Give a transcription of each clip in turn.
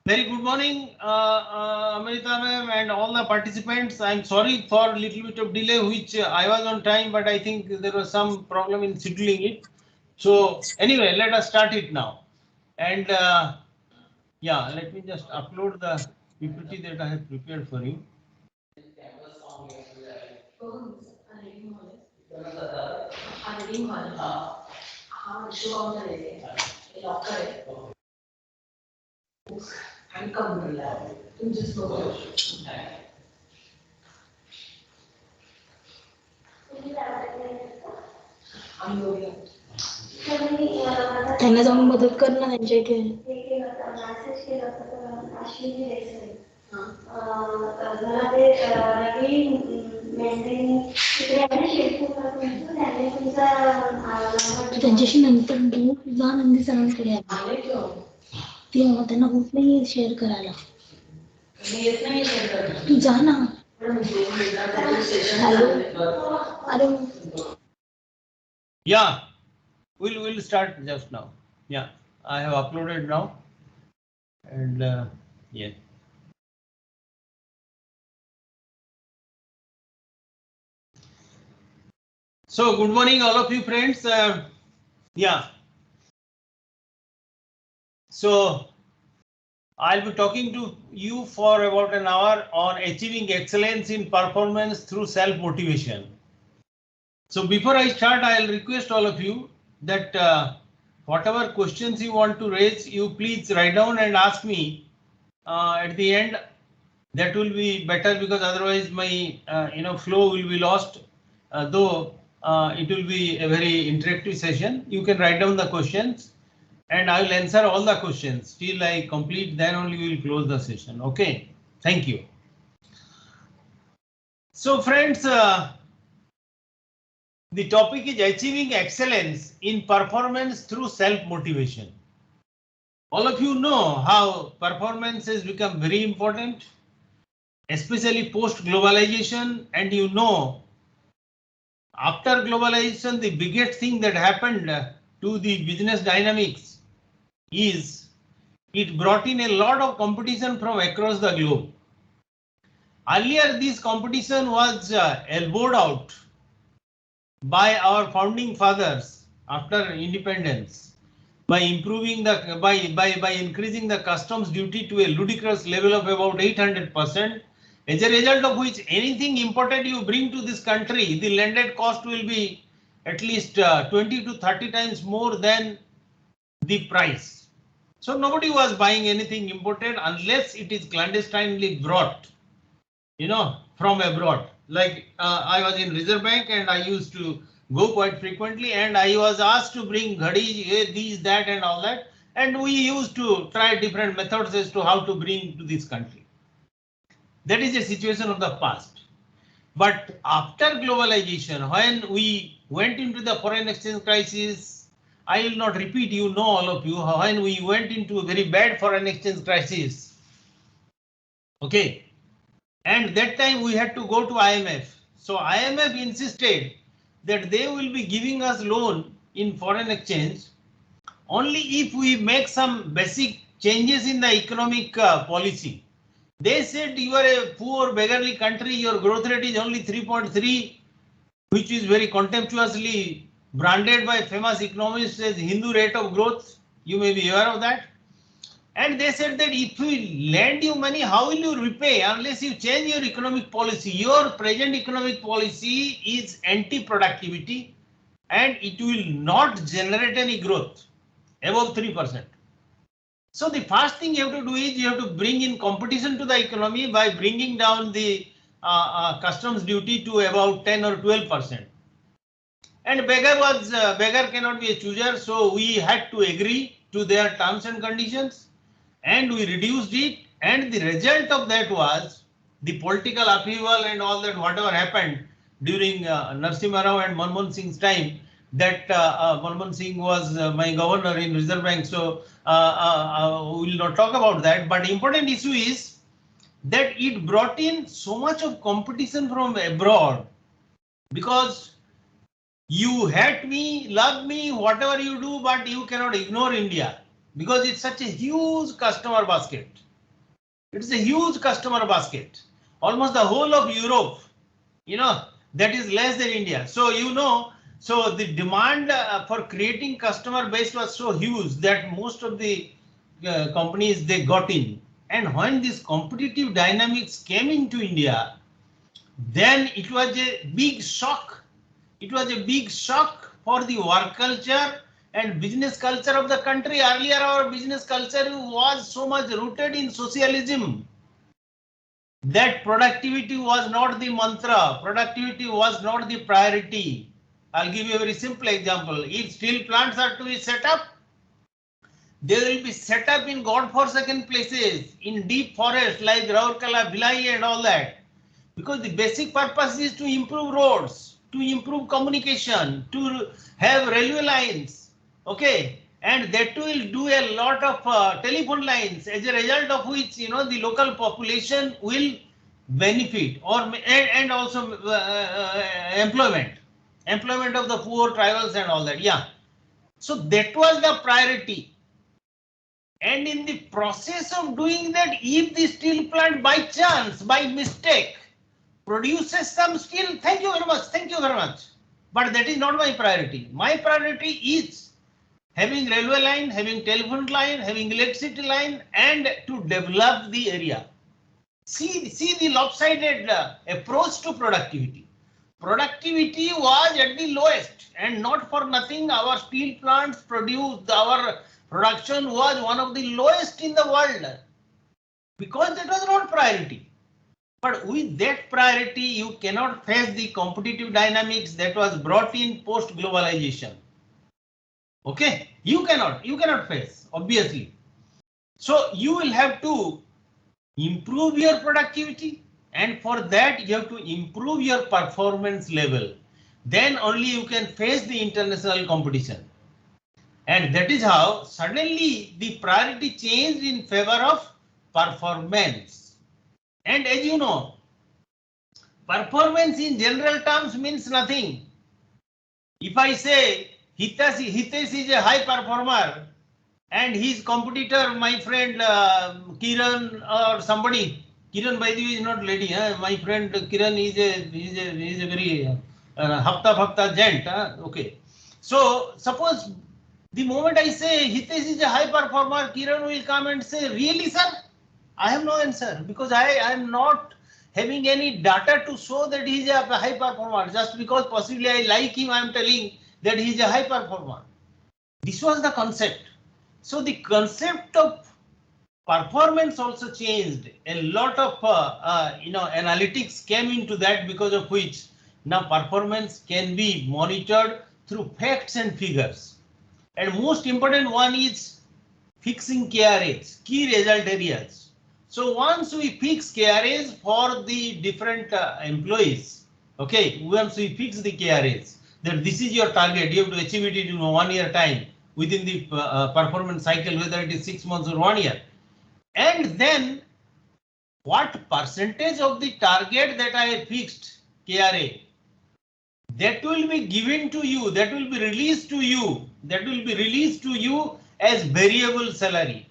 Very good morning, Amrita ma'am and all the participants. I'm sorry for a little bit of delay, which I was on time, but I think there was some problem in scheduling it. So anyway, let us start it now. And yeah, let me just upload the PPT that I have prepared for you. त्यांना जाऊन मदत कर ना त्यांच्या इथे. त्यांच्याशी नंतर तू जा नंदी सरांकडे तेव्हा त्यांना होत नाही शेअर करायला. तू जा ना. हॅलो. अरे Yeah, we'll start just now. Yeah, I have uploaded now. And yeah. So good morning, all of you friends. Yeah. So I'll be talking to you for about an hour on achieving excellence in performance through self-motivation. So before I start, I'll request all of you that whatever questions you want to raise, you please write down and ask me at the end. That will be better because otherwise my flow will be lost. Though it will be a very interactive session. You can write down the questions and I will answer all the questions till I complete, then only we will close the session. Okay, thank you. So friends, the topic is achieving excellence in performance through self-motivation. All of you know how performance has become very important, especially post-globalization, and you know after globalization the biggest thing that happened to the business dynamics is it brought in a lot of competition from across the globe. Earlier, this competition was elbowed out by our founding fathers after independence by improving the by increasing the customs duty to a ludicrous level of about 800%. As a result of which, anything imported you bring to this country, the landed cost will be at least 20 to 30 times more than the price. So nobody was buying anything imported unless it is clandestinely brought, from abroad. Like I was in Reserve Bank and I used to go quite frequently and I was asked to bring ghadi, these, that and all that. And we used to try different methods as to how to bring to this country. That is the situation of the past. But after globalization, when we went into the foreign exchange crisis, I will not repeat, you know, all of you, when we went into a very bad foreign exchange crisis. Okay. And that time we had to go to IMF. So IMF insisted that they will be giving us loan in foreign exchange only if we make some basic changes in the economic policy. They said you are a poor beggarly country, your growth rate is only 3.3, which is very contemptuously branded by famous economists as Hindu rate of growth. You may be aware of that. And they said that if we lend you money, how will you repay unless you change your economic policy? Your present economic policy is anti-productivity and it will not generate any growth above 3%. So the first thing you have to do is you have to bring in competition to the economy by bringing down the customs duty to about 10 or 12%. And beggar cannot be a chooser, so we had to agree to their terms and conditions. And we reduced it, and the result of that was the political upheaval and all that whatever happened during Narasimha Rao and Manmohan Singh's time. That Manmohan Singh was my governor in Reserve Bank, so we will not talk about that. But the important issue is that it brought in so much of competition from abroad because you hate me, love me, whatever you do, but you cannot ignore India because it's such a huge customer basket. It is a huge customer basket. Almost the whole of Europe, that is less than India. So, so the demand for creating customer base was so huge that most of the companies, they got in. And when this competitive dynamics came into India, then it was a big shock. It was a big shock for the work culture and business culture of the country. Earlier, our business culture was so much rooted in socialism that productivity was not the mantra, productivity was not the priority. I'll give you a very simple example. If steel plants are to be set up, they will be set up in godforsaken places, in deep forest like Rourkela, Bhilai and all that. Because the basic purpose is to improve roads, to improve communication, to have railway lines, okay? And that will do a lot of telephone lines, as a result of which, the local population will benefit, and also employment of the poor, tribals and all that. Yeah. So that was the priority. And in the process of doing that, if the steel plant by chance, by mistake, produces some steel, thank you very much. But that is not my priority. My priority is having railway line, having telephone line, having electricity line, and to develop the area. See the lopsided approach to productivity. Productivity was at the lowest, and not for nothing our steel plants produced, our production was one of the lowest in the world, because that was not priority. But with that priority, you cannot face the competitive dynamics that was brought in post globalization. Okay, you cannot face, obviously. So you will have to improve your productivity, and for that you have to improve your performance level. Then only you can face the international competition. And that is how suddenly the priority changed in favor of performance. And as you know, performance in general terms means nothing. If I say Hitesh is a high performer and his competitor, my friend Kiran or somebody, Kiran by the way is not lady, my friend Kiran is a very hafta gent. Okay. So suppose the moment I say Hitesh is a high performer, Kiran will come and say, really sir? I have no answer, because I am not having any data to show that he is a high performer. Just because possibly I like him, I am telling that he is a high performer. This was the concept. So the concept of performance also changed. A lot of analytics came into that, because of which now performance can be monitored through facts and figures. And most important one is fixing KRAs, key result areas. So once we fix KRAs for the different employees, okay, once we fix the KRAs, that this is your target, you have to achieve it in 1 year time within the performance cycle, whether it is 6 months or 1 year. And then what percentage of the target that I fixed KRA, that will be given to you, that will be released to you, as variable salary.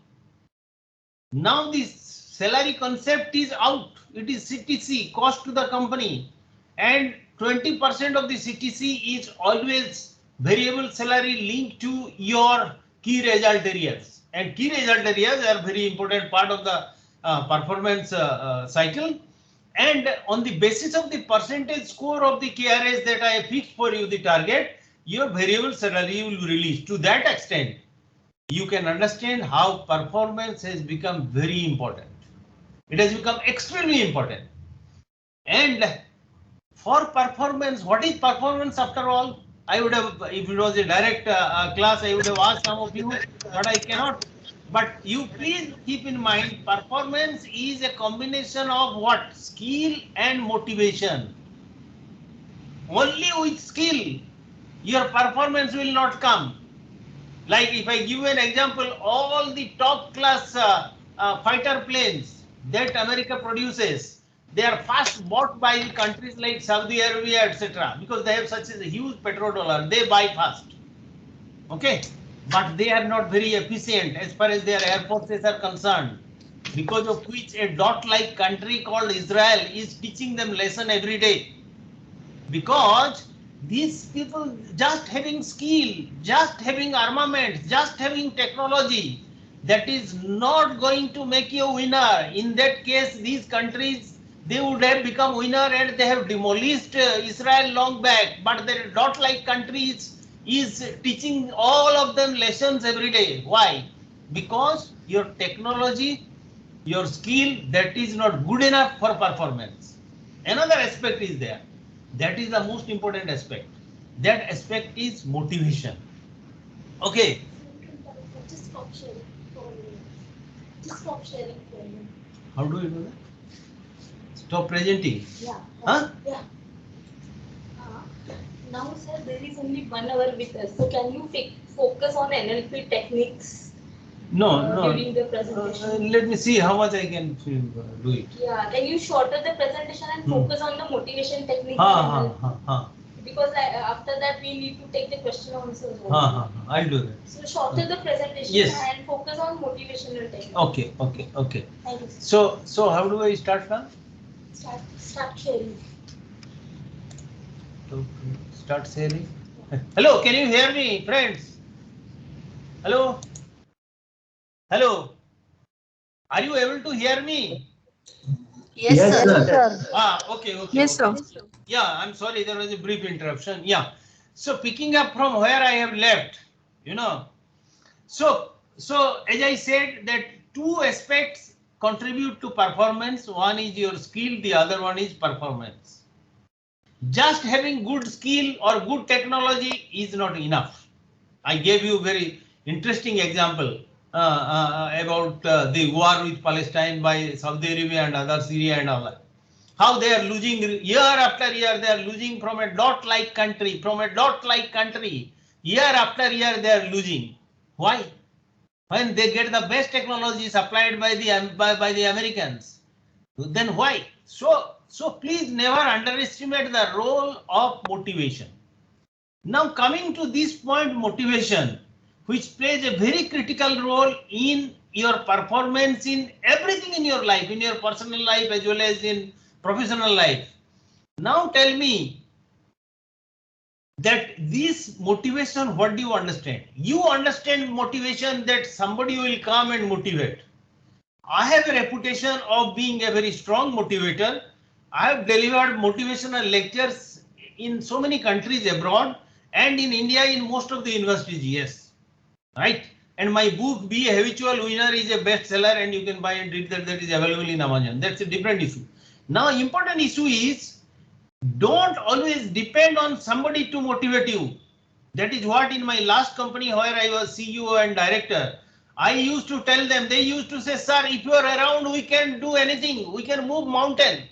Now this salary concept is out. It is CTC, cost to the company, and 20% of the CTC is always variable salary linked to your key result areas. And key result areas are very important part of the performance cycle. And on the basis of the percentage score of the KRAs that I fixed for you, the target, your variable salary will be released. To that extent, you can understand how performance has become very important. It has become extremely important. And for performance, what is performance after all? I would have, if it was a direct class, I would have asked some of you, but I cannot. But you please keep in mind, performance is a combination of what? Skill and motivation. Only with skill, your performance will not come. Like if I give you an example, all the top class fighter planes that America produces, they are first bought by the countries like Saudi Arabia, etc. because they have such a huge petrodollar, they buy first. Okay, but they are not very efficient as far as their air forces are concerned. because of which a dot-like country called Israel is teaching them lesson every day. Because these people just having skill, just having armament, just having technology, that is not going to make you a winner. In that case, these countries, they would have become winner and they have demolished Israel long back. But the dot-like countries is teaching all of them lessons every day. Why? Because your technology, your skill, that is not good enough for performance. Another aspect is there. That is the most important aspect. That aspect is motivation. Okay. Just stop sharing for me. Just stop sharing for me. How do you do that? Stop presenting. Yeah. Huh? Yeah. Now, sir, there is only 1 hour with us. So, can you focus on NLP techniques? No. During the presentation. Let me see how much I can do it. Yeah. Can you shorten the presentation and focus on the motivation techniques? Because after that we need to take the question answers. I'll do that. So shorten the presentation and focus on motivational techniques. Okay. Thank you. So how do I start now? Start sharing. Start sharing. Hello, can you hear me, friends? Hello. Are you able to hear me? Yes, sir. Okay. Yes, sir. Yeah, I'm sorry, there was a brief interruption. Yeah. So picking up from where I have left, So as I said, that two aspects contribute to performance. One is your skill, the other one is performance. Just having good skill or good technology is not enough. I gave you a very interesting example about the war with Palestine by Saudi Arabia and other Syria and all that. How they are losing year after year, they are losing from a dot-like country, year after year they are losing. Why? When they get the best technology supplied by the Americans, then why? So please never underestimate the role of motivation. Now coming to this point, motivation, which plays a very critical role in your performance in everything in your life, in your personal life as well as in professional life. Now tell me that this motivation, what do you understand? You understand motivation that somebody will come and motivate. I have a reputation of being a very strong motivator. I have delivered motivational lectures in so many countries abroad and in India in most of the universities, yes. Right? And my book, Be a Habitual Winner, is a bestseller and you can buy and read that is available in Amazon. That's a different issue. Now, important issue is don't always depend on somebody to motivate you. That is what in my last company where I was CEO and director, I used to tell them, they used to say, sir, if you are around, we can do anything. We can move mountain.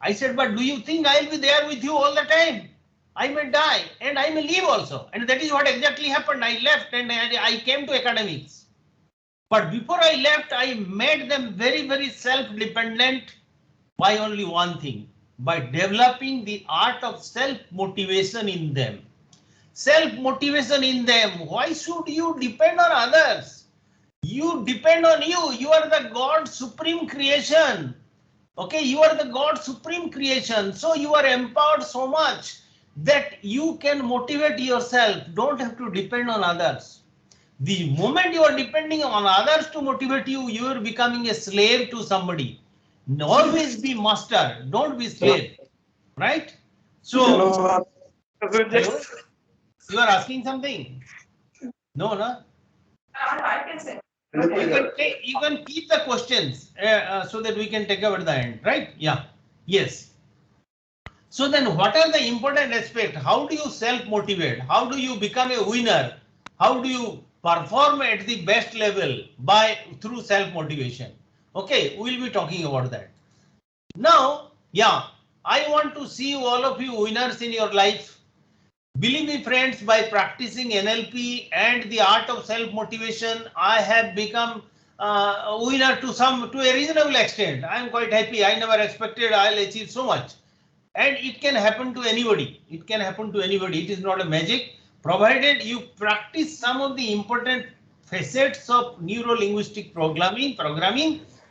I said, but do you think I'll be there with you all the time? I may die and I may leave also. And that is what exactly happened. I left and I came to academics. But before I left, I made them very, very self-dependent by only one thing, by developing the art of self-motivation in them. Self-motivation in them. Why should you depend on others? You depend on you. You are the God's supreme creation. Okay, you are the God's supreme creation. So you are empowered so much that you can motivate yourself. Don't have to depend on others. The moment you are depending on others to motivate you, you are becoming a slave to somebody. Always be master. Don't be slave. Right? So, you are asking something? No. I can say. You can keep the questions so that we can take up at the end, right? Yeah. Yes. So then what are the important aspects? How do you self-motivate? How do you become a winner? How do you perform at the best level through self-motivation? Okay, we'll be talking about that. Now, yeah, I want to see all of you winners in your life. Believe me, friends, by practicing NLP and the art of self-motivation, I have become a winner to a reasonable extent. I am quite happy. I never expected I'll achieve so much. And it can happen to anybody. It can happen to anybody. It is not a magic, provided you practice some of the important facets of neuro-linguistic programming,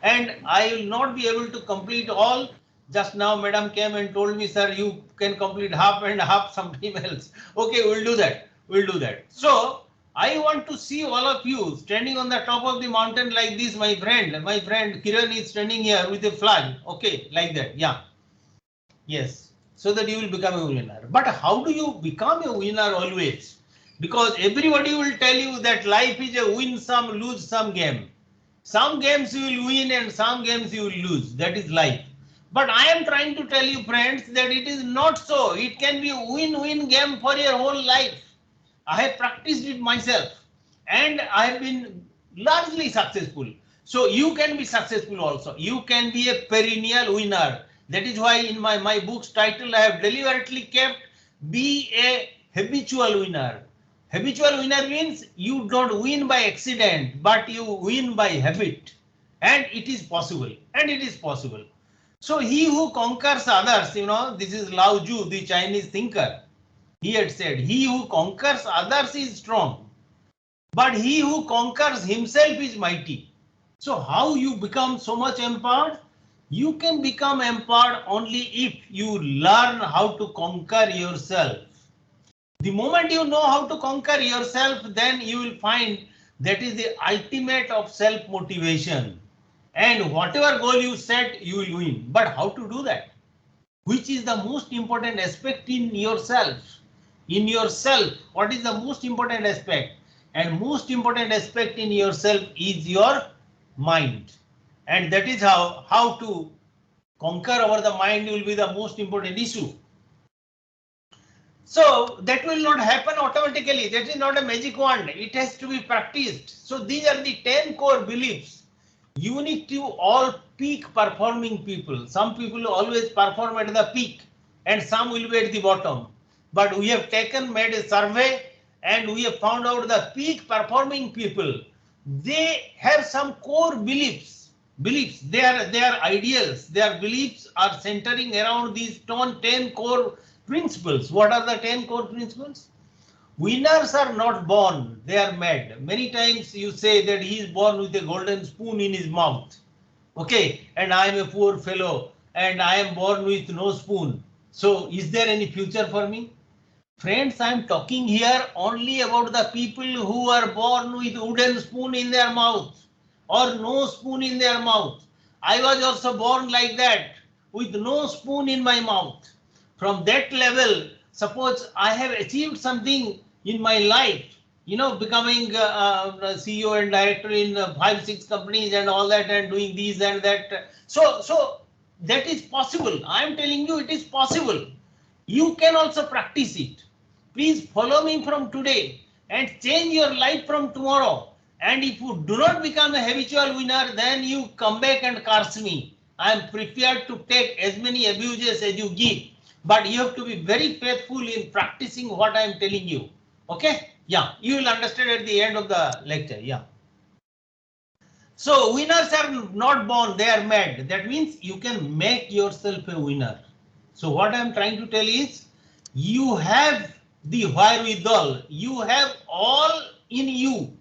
and I will not be able to complete all. Just now, madam came and told me, sir, you can complete half and half sometime else. Okay, we'll do that. We'll do that. So I want to see all of you standing on the top of the mountain like this, my friend. My friend Kiran is standing here with a flag. Okay, like that. Yeah. Yes. So that you will become a winner. But how do you become a winner always? Because everybody will tell you that life is a win some, lose some game. Some games you will win and some games you will lose. That is life. But I am trying to tell you, friends, that it is not so. It can be a win-win game for your whole life. I have practiced it myself and I have been largely successful. So you can be successful also. You can be a perennial winner. That is why in my book's title I have deliberately kept be a habitual winner. Habitual winner means you don't win by accident, but you win by habit. And it is possible. And it is possible. So he who conquers others, you know, this is Lao Tzu, the Chinese thinker. He had said, he who conquers others is strong, but he who conquers himself is mighty. So how you become so much empowered? You can become empowered only if you learn how to conquer yourself. The moment you know how to conquer yourself, then you will find that is the ultimate of self-motivation. And whatever goal you set, you will win. But how to do that? Which is the most important aspect in yourself? In yourself, what is the most important aspect? And most important aspect in yourself is your mind. And that is how to conquer over the mind will be the most important issue. So that will not happen automatically. That is not a magic wand. It has to be practiced. So these are the 10 core beliefs unique to all peak performing people. Some people always perform at the peak and some will be at the bottom. But we have made a survey and we have found out the peak performing people. They have some core beliefs. They are ideals. Their beliefs are centering around these 10 core principles. What are the 10 core principles? Winners are not born, they are made. Many times you say that he is born with a golden spoon in his mouth. Okay, and I am a poor fellow and I am born with no spoon. So is there any future for me? Friends, I am talking here only about the people who are born with wooden spoon in their mouth or no spoon in their mouth. I was also born like that with no spoon in my mouth. From that level, suppose I have achieved something in my life, you know, becoming CEO and director in 5-6 companies and all that and doing this and that. So that is possible. I am telling you it is possible. You can also practice it. Please follow me from today and change your life from tomorrow. And if you do not become a habitual winner, then you come back and curse me. I am prepared to take as many abuses as you give. But you have to be very faithful in practicing what I am telling you. Okay? Yeah, you will understand at the end of the lecture. Yeah. So winners are not born, they are made. That means you can make yourself a winner. So what I am trying to tell is you have the wherewithal. You have all in you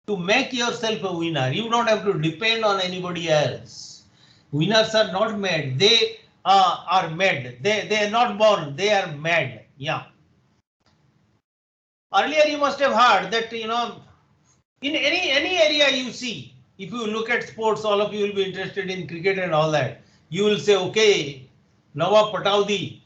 to make yourself a winner. You don't have to depend on anybody else. Winners are not made. They are made. They are not born. They are made. Yeah. Earlier you must have heard that, you know, in any area you see, if you look at sports, all of you will be interested in cricket and all that. You will say, okay, Nawab Pataudi,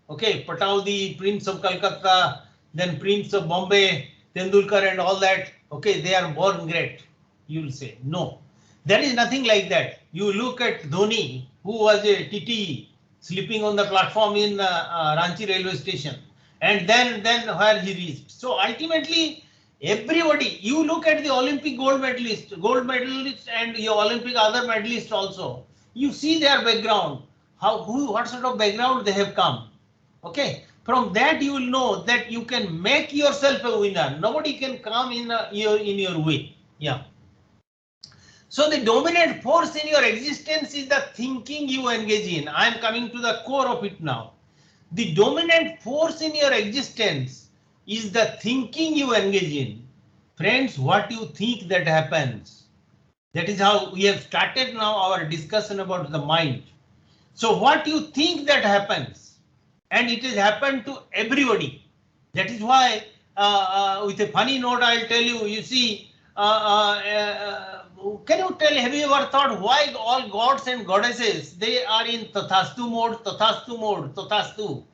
okay, Pataudi, Prince of Calcutta, then Prince of Bombay, Tendulkar and all that. Okay, they are born great. You will say, no, there is nothing like that. You look at Dhoni, who was a TT sleeping on the platform in Ranchi railway station, and then where he reached. So ultimately, everybody, you look at the Olympic gold medalist and your Olympic other medalist also, you see their background, what sort of background they have come. Okay, from that you will know that you can make yourself a winner. Nobody can come in your way. Yeah. So the dominant force in your existence is the thinking you engage in. I am coming to the core of it now. The dominant force in your existence is the thinking you engage in. Friends, what you think that happens. That is how we have started now our discussion about the mind. So what you think that happens, and it has happened to everybody. That is why, with a funny note, I'll tell you. You see, can you tell? Have you ever thought why all gods and goddesses they are in tathastu mode? Tathastu mode. Tathastu.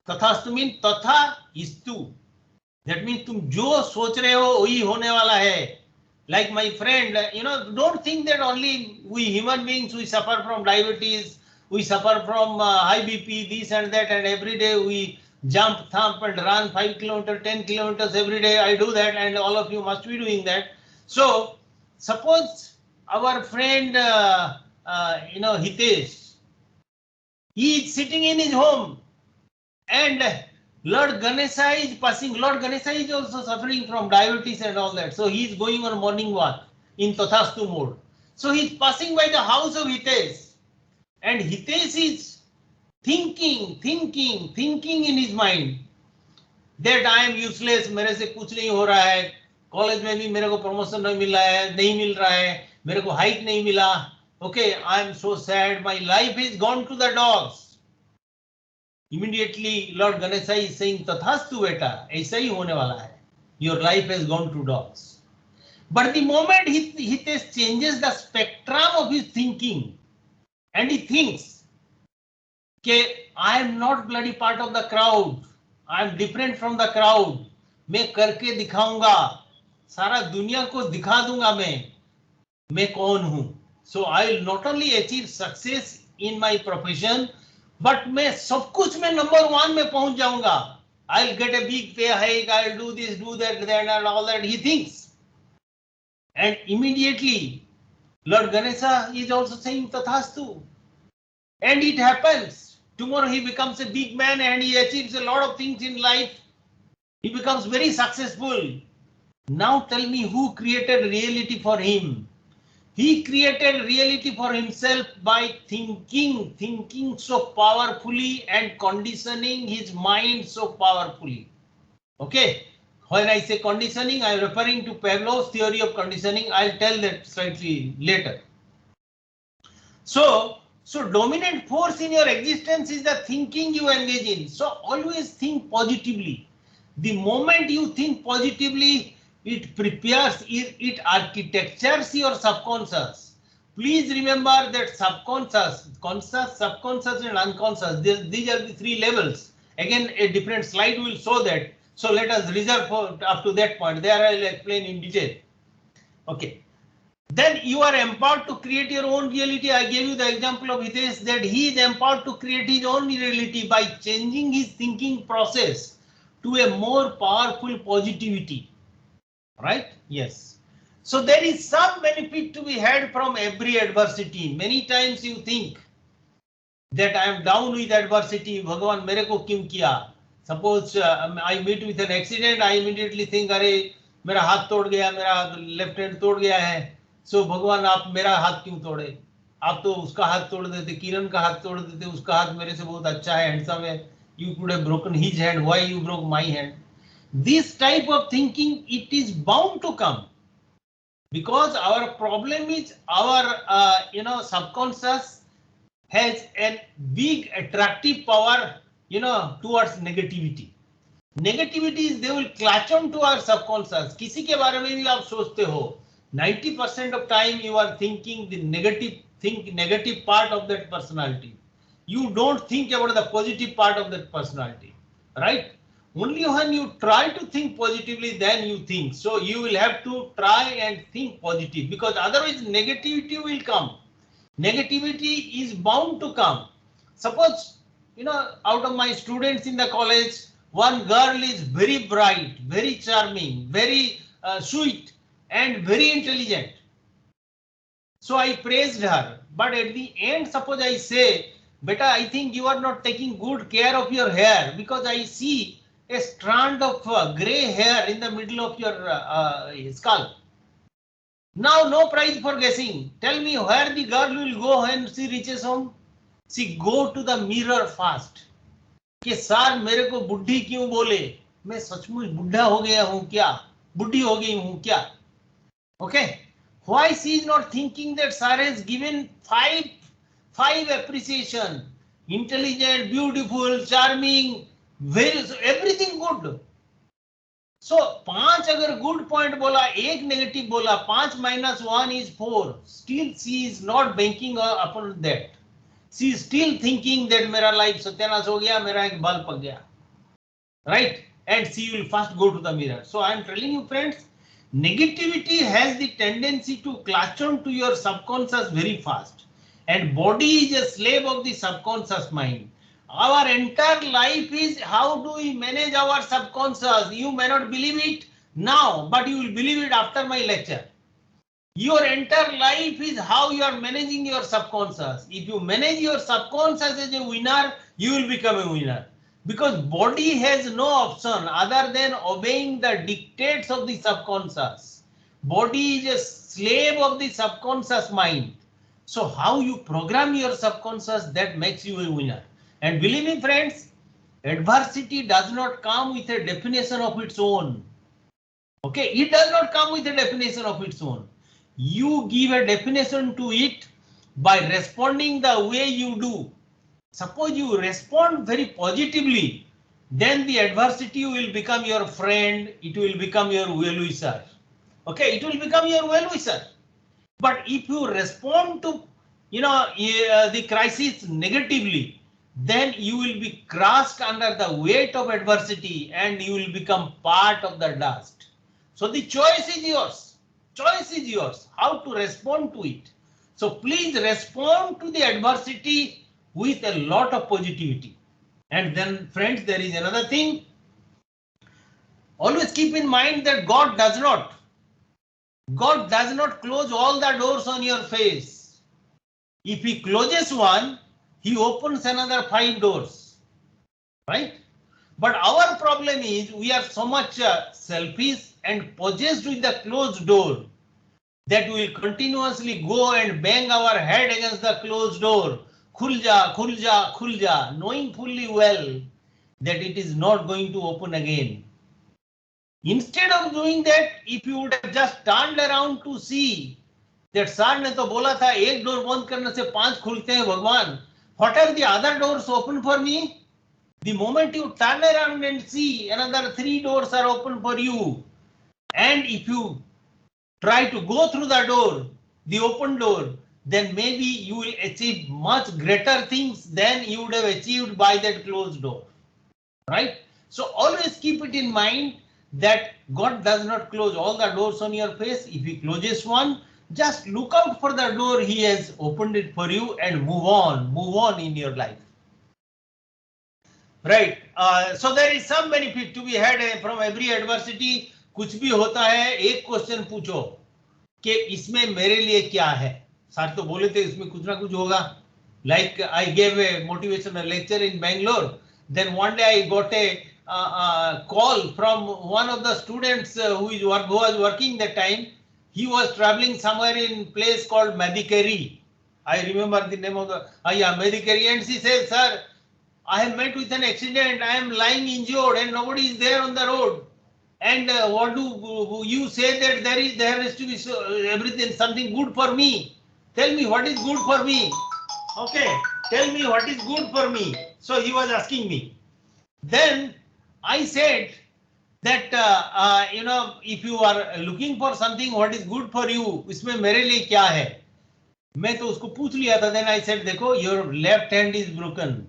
Tathastu means tatha is tu. That means तुम जो सोच रहे हो वही होने वाला है. Like my friend, don't think that only we human beings, we suffer from diabetes, we suffer from high BP, this and that, and every day we jump, thump, and run 5 kilometers, 10 kilometers every day. I do that, and all of you must be doing that. So, suppose our friend, Hitesh, he is sitting in his home, and Lord Ganesha is passing. Lord Ganesha is also suffering from diabetes and all that. So he is going on morning walk in Tathastu mode. So he is passing by the house of Hitesh. And Hitesh is thinking in his mind that I am useless, मेरे से कुछ नहीं हो रहा है, college में भी मेरे को प्रमोशन नहीं मिल रहा है, मेरे को हाइक नहीं मिला, okay, I am so sad, my life is gone to the dogs. Immediately Lord Ganesha is saying, Tathastu beta, ऐसा ही होने वाला है. Your life has gone to dogs. But the moment he changes the spectrum of his thinking, and he thinks, okay, I am not bloody part of the crowd. I am different from the crowd. मैं करके दिखाऊंगा, सारा दुनिया को दिखा दूंगा मैं कौन हूं. So I will not only achieve success in my profession, but मैं सब कुछ में number 1 में पहुंच जाऊंगा. I'll get a big pay hike, I'll do this, do that, and all that he thinks. And immediately Lord Ganesha is also saying Tathastu. And it happens. Tomorrow he becomes a big man and he achieves a lot of things in life. He becomes very successful. Now tell me who created reality for him? He created reality for himself by thinking so powerfully and conditioning his mind so powerfully. Okay, when I say conditioning, I am referring to Pavlov's theory of conditioning. I'll tell that slightly later. So dominant force in your existence is the thinking you engage in. So always think positively. The moment you think positively, it prepares, it architectures your subconscious. Please remember that subconscious, conscious, subconscious and unconscious, these are the 3 levels. Again, a different slide will show that. So let us reserve for up to that point. There I will explain in detail. Okay. Then you are empowered to create your own reality. I gave you the example of Hitesh that he is empowered to create his own reality by changing his thinking process to a more powerful positivity. Right? Yes. So there is some benefit to be had from every adversity. Many times you think that I am down with adversity. Bhagavan mere ko kyun kiya? Suppose I meet with an accident, I immediately think, अरे मेरा हाथ तोड़ गया, मेरा left hand तोड़ गया है. So भगवान आप मेरा हाथ क्यों तोड़े? आप तो उसका हाथ तोड़ देते, किरण का हाथ तोड़ देते, उसका हाथ मेरे से बहुत अच्छा है, हैंडसम है. You could have broken his hand. Why you broke my hand? This type of thinking, it is bound to come, because our problem is our subconscious has a big attractive power towards negativity. Negativity is they will clutch on to our subconscious. किसी के बारे में भी आप सोचते हो, 90% of time you are thinking the negative part of that personality. You don't think about the positive part of that personality, right? Only when you try to think positively, then you think. So you will have to try and think positive, because otherwise negativity will come. Negativity is bound to come. Suppose, out of my students in the college, one girl is very bright, very charming, very sweet, and very intelligent. So I praised her. But at the end, suppose I say, Beta, I think you are not taking good care of your hair, because I see a strand of grey hair in the middle of your skull. Now, no prize for guessing. Tell me where the girl will go when she reaches home. She go to the mirror first. कि sir मेरे को बुढ़ी क्यों बोले? मैं सचमुच बुढ़ा हो गया हूँ क्या? बुढ़ी हो गई हूँ क्या? Okay. Why she is not thinking that sir has given five appreciation, intelligent, beautiful, charming, very everything good. So 5 अगर good point बोला, 1 negative बोला, 5 minus 1 is 4. Still she is not banking upon that. She is still thinking that मेरा life सत्यानाश हो गया, मेरा एक बाल पक गया, right? And she will first go to the mirror. So I am telling you friends, negativity has the tendency to clutch on to your subconscious very fast, and body is a slave of the subconscious mind. Our entire life is how do we manage our subconscious. You may not believe it now, but you will believe it after my lecture. Your entire life is how you are managing your subconscious. If you manage your subconscious as a winner, you will become a winner. Because body has no option other than obeying the dictates of the subconscious. Body is a slave of the subconscious mind. So how you program your subconscious, that makes you a winner. And believe me friends, adversity does not come with a definition of its own. Okay, it does not come with a definition of its own. You give a definition to it by responding the way you do. Suppose you respond very positively, then the adversity will become your friend, it will become your well-wisher. Okay, it will become your well-wisher. But if you respond to the crisis negatively, then you will be crushed under the weight of adversity and you will become part of the dust. So the choice is yours. Choice is yours, how to respond to it. So please respond to the adversity with a lot of positivity. And then friends, there is another thing. Always keep in mind that God does not close all the doors on your face. If he closes one, he opens another 5 doors, right? But our problem is we are so much selfish and possessed with the closed door that we will continuously go and bang our head against the closed door. Khul ja, khul ja, khul ja, knowing fully well that it is not going to open again. Instead of doing that, if you would have just turned around to see that sir ने तो बोला था एक door बंद करने से 5 खुलते हैं भगवान. What are the other doors open for me? The moment you turn around and see, another 3 doors are open for you. And if you try to go through the door, the open door, then maybe you will achieve much greater things than you would have achieved by that closed door, right? So always keep it in mind that God does not close all the doors on your face. If he closes one, just look out for the door he has opened it for you and move on in your life. Right. So there is some benefit to be had from every adversity. कुछ भी होता है, एक question पूछो कि इसमें मेरे लिए क्या है. सर तो बोले थे इसमें कुछ ना कुछ होगा. Like I gave a motivational lecture in Bangalore. Then one day I got a call from one of the students who was working that time. He was traveling somewhere in place called Madikeri. I remember the name of the Madikeri, and she said, "Sir, I have met with an accident. I am lying injured, and nobody is there on the road. And what do you say that there has to be everything something good for me? Tell me what is good for me. Okay, tell me what is good for me." So he was asking me. Then I said that if you are looking for something what is good for you, इसमें मेरे लिए क्या है? मैं तो उसको पूछ लिया था. Then I said, देखो, your left hand is broken,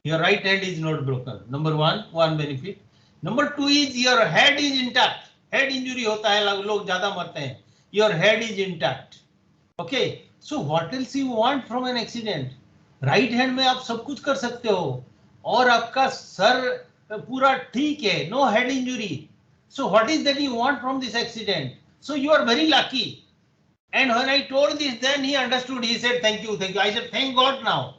your right hand is not broken. Number one benefit. Number 2 is your head is intact. Head injury होता है, लोग ज्यादा मरते हैं. Your head is intact. Okay. So what else you want from an accident? Right hand में आप सब कुछ कर सकते हो और आपका सर पूरा ठीक है, no head injury. So what is that you want from this accident? So you are very lucky. And when I told this, then he understood. He said, thank you. I said, thank God now.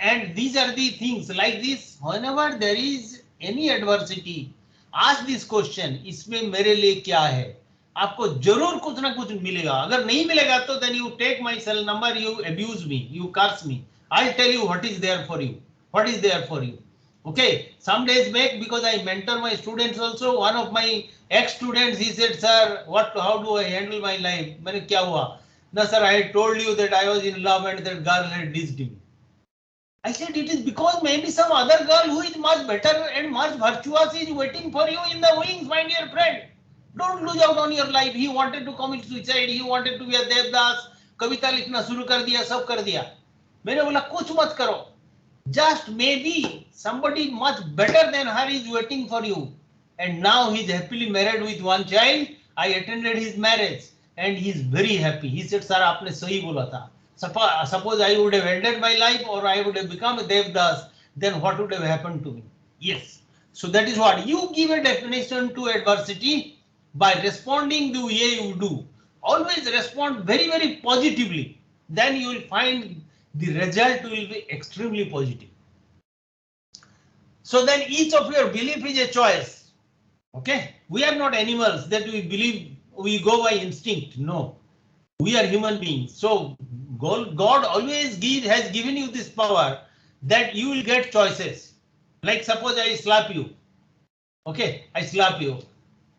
And these are the things like this. Whenever there is any adversity, ask this question, इसमें मेरे लिए क्या है? आपको जरूर कुछ ना कुछ मिलेगा. अगर नहीं मिलेगा तो then you take my cell number, you abuse me, you curse me. I'll tell you what is there for you. Okay, some days back, because I mentor my students also, one of my ex students, he said, sir, how do I handle my life? मैंने क्या हुआ? No sir, I had told you that I was in love and that girl had dissed him. I said it is because maybe some other girl who is much better and much virtuous is waiting for you in the wings, my dear friend. Don't lose out on your life. He wanted to commit suicide. He wanted to be a Devdas. कविता लिखना शुरू कर दिया, सब कर दिया. मैंने बोला कुछ मत करो. Just maybe somebody much better than her is waiting for you. And now he is happily married with one child. I attended his marriage and he is very happy. He said, sir, आपने सही बोला था. Suppose I would have ended my life or I would have become a Devdas, then what would have happened to me? Yes. So that is what you give a definition to adversity by responding the way you do. Always respond very, very positively. Then you will find the result will be extremely positive. So then each of your belief is a choice. Okay. We are not animals that we believe we go by instinct. No. We are human beings. So God always has given you this power that you will get choices. Like suppose I slap you. Okay, I slap you.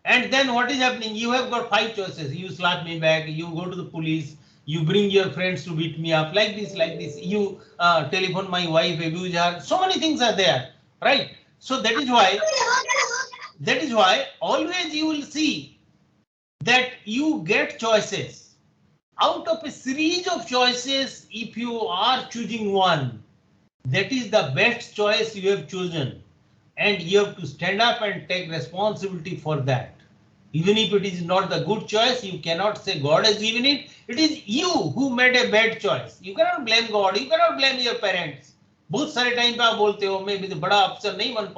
And then what is happening? You have got 5 choices. You slap me back, you go to the police, you bring your friends to beat me up, like this, you telephone my wife, abuse her. So many things are there, right? So that is why always you will see that you get choices. Out of a series of choices, if you are choosing one, that is the best choice you have chosen. And you have to stand up and take responsibility for that. Even if it is not the good choice, you cannot say God has given it. It is you who made a bad choice. You cannot blame God. You cannot blame your parents. बहुत सारे time पे आप बोलते हो मैं भी बड़ा अफसर नहीं बन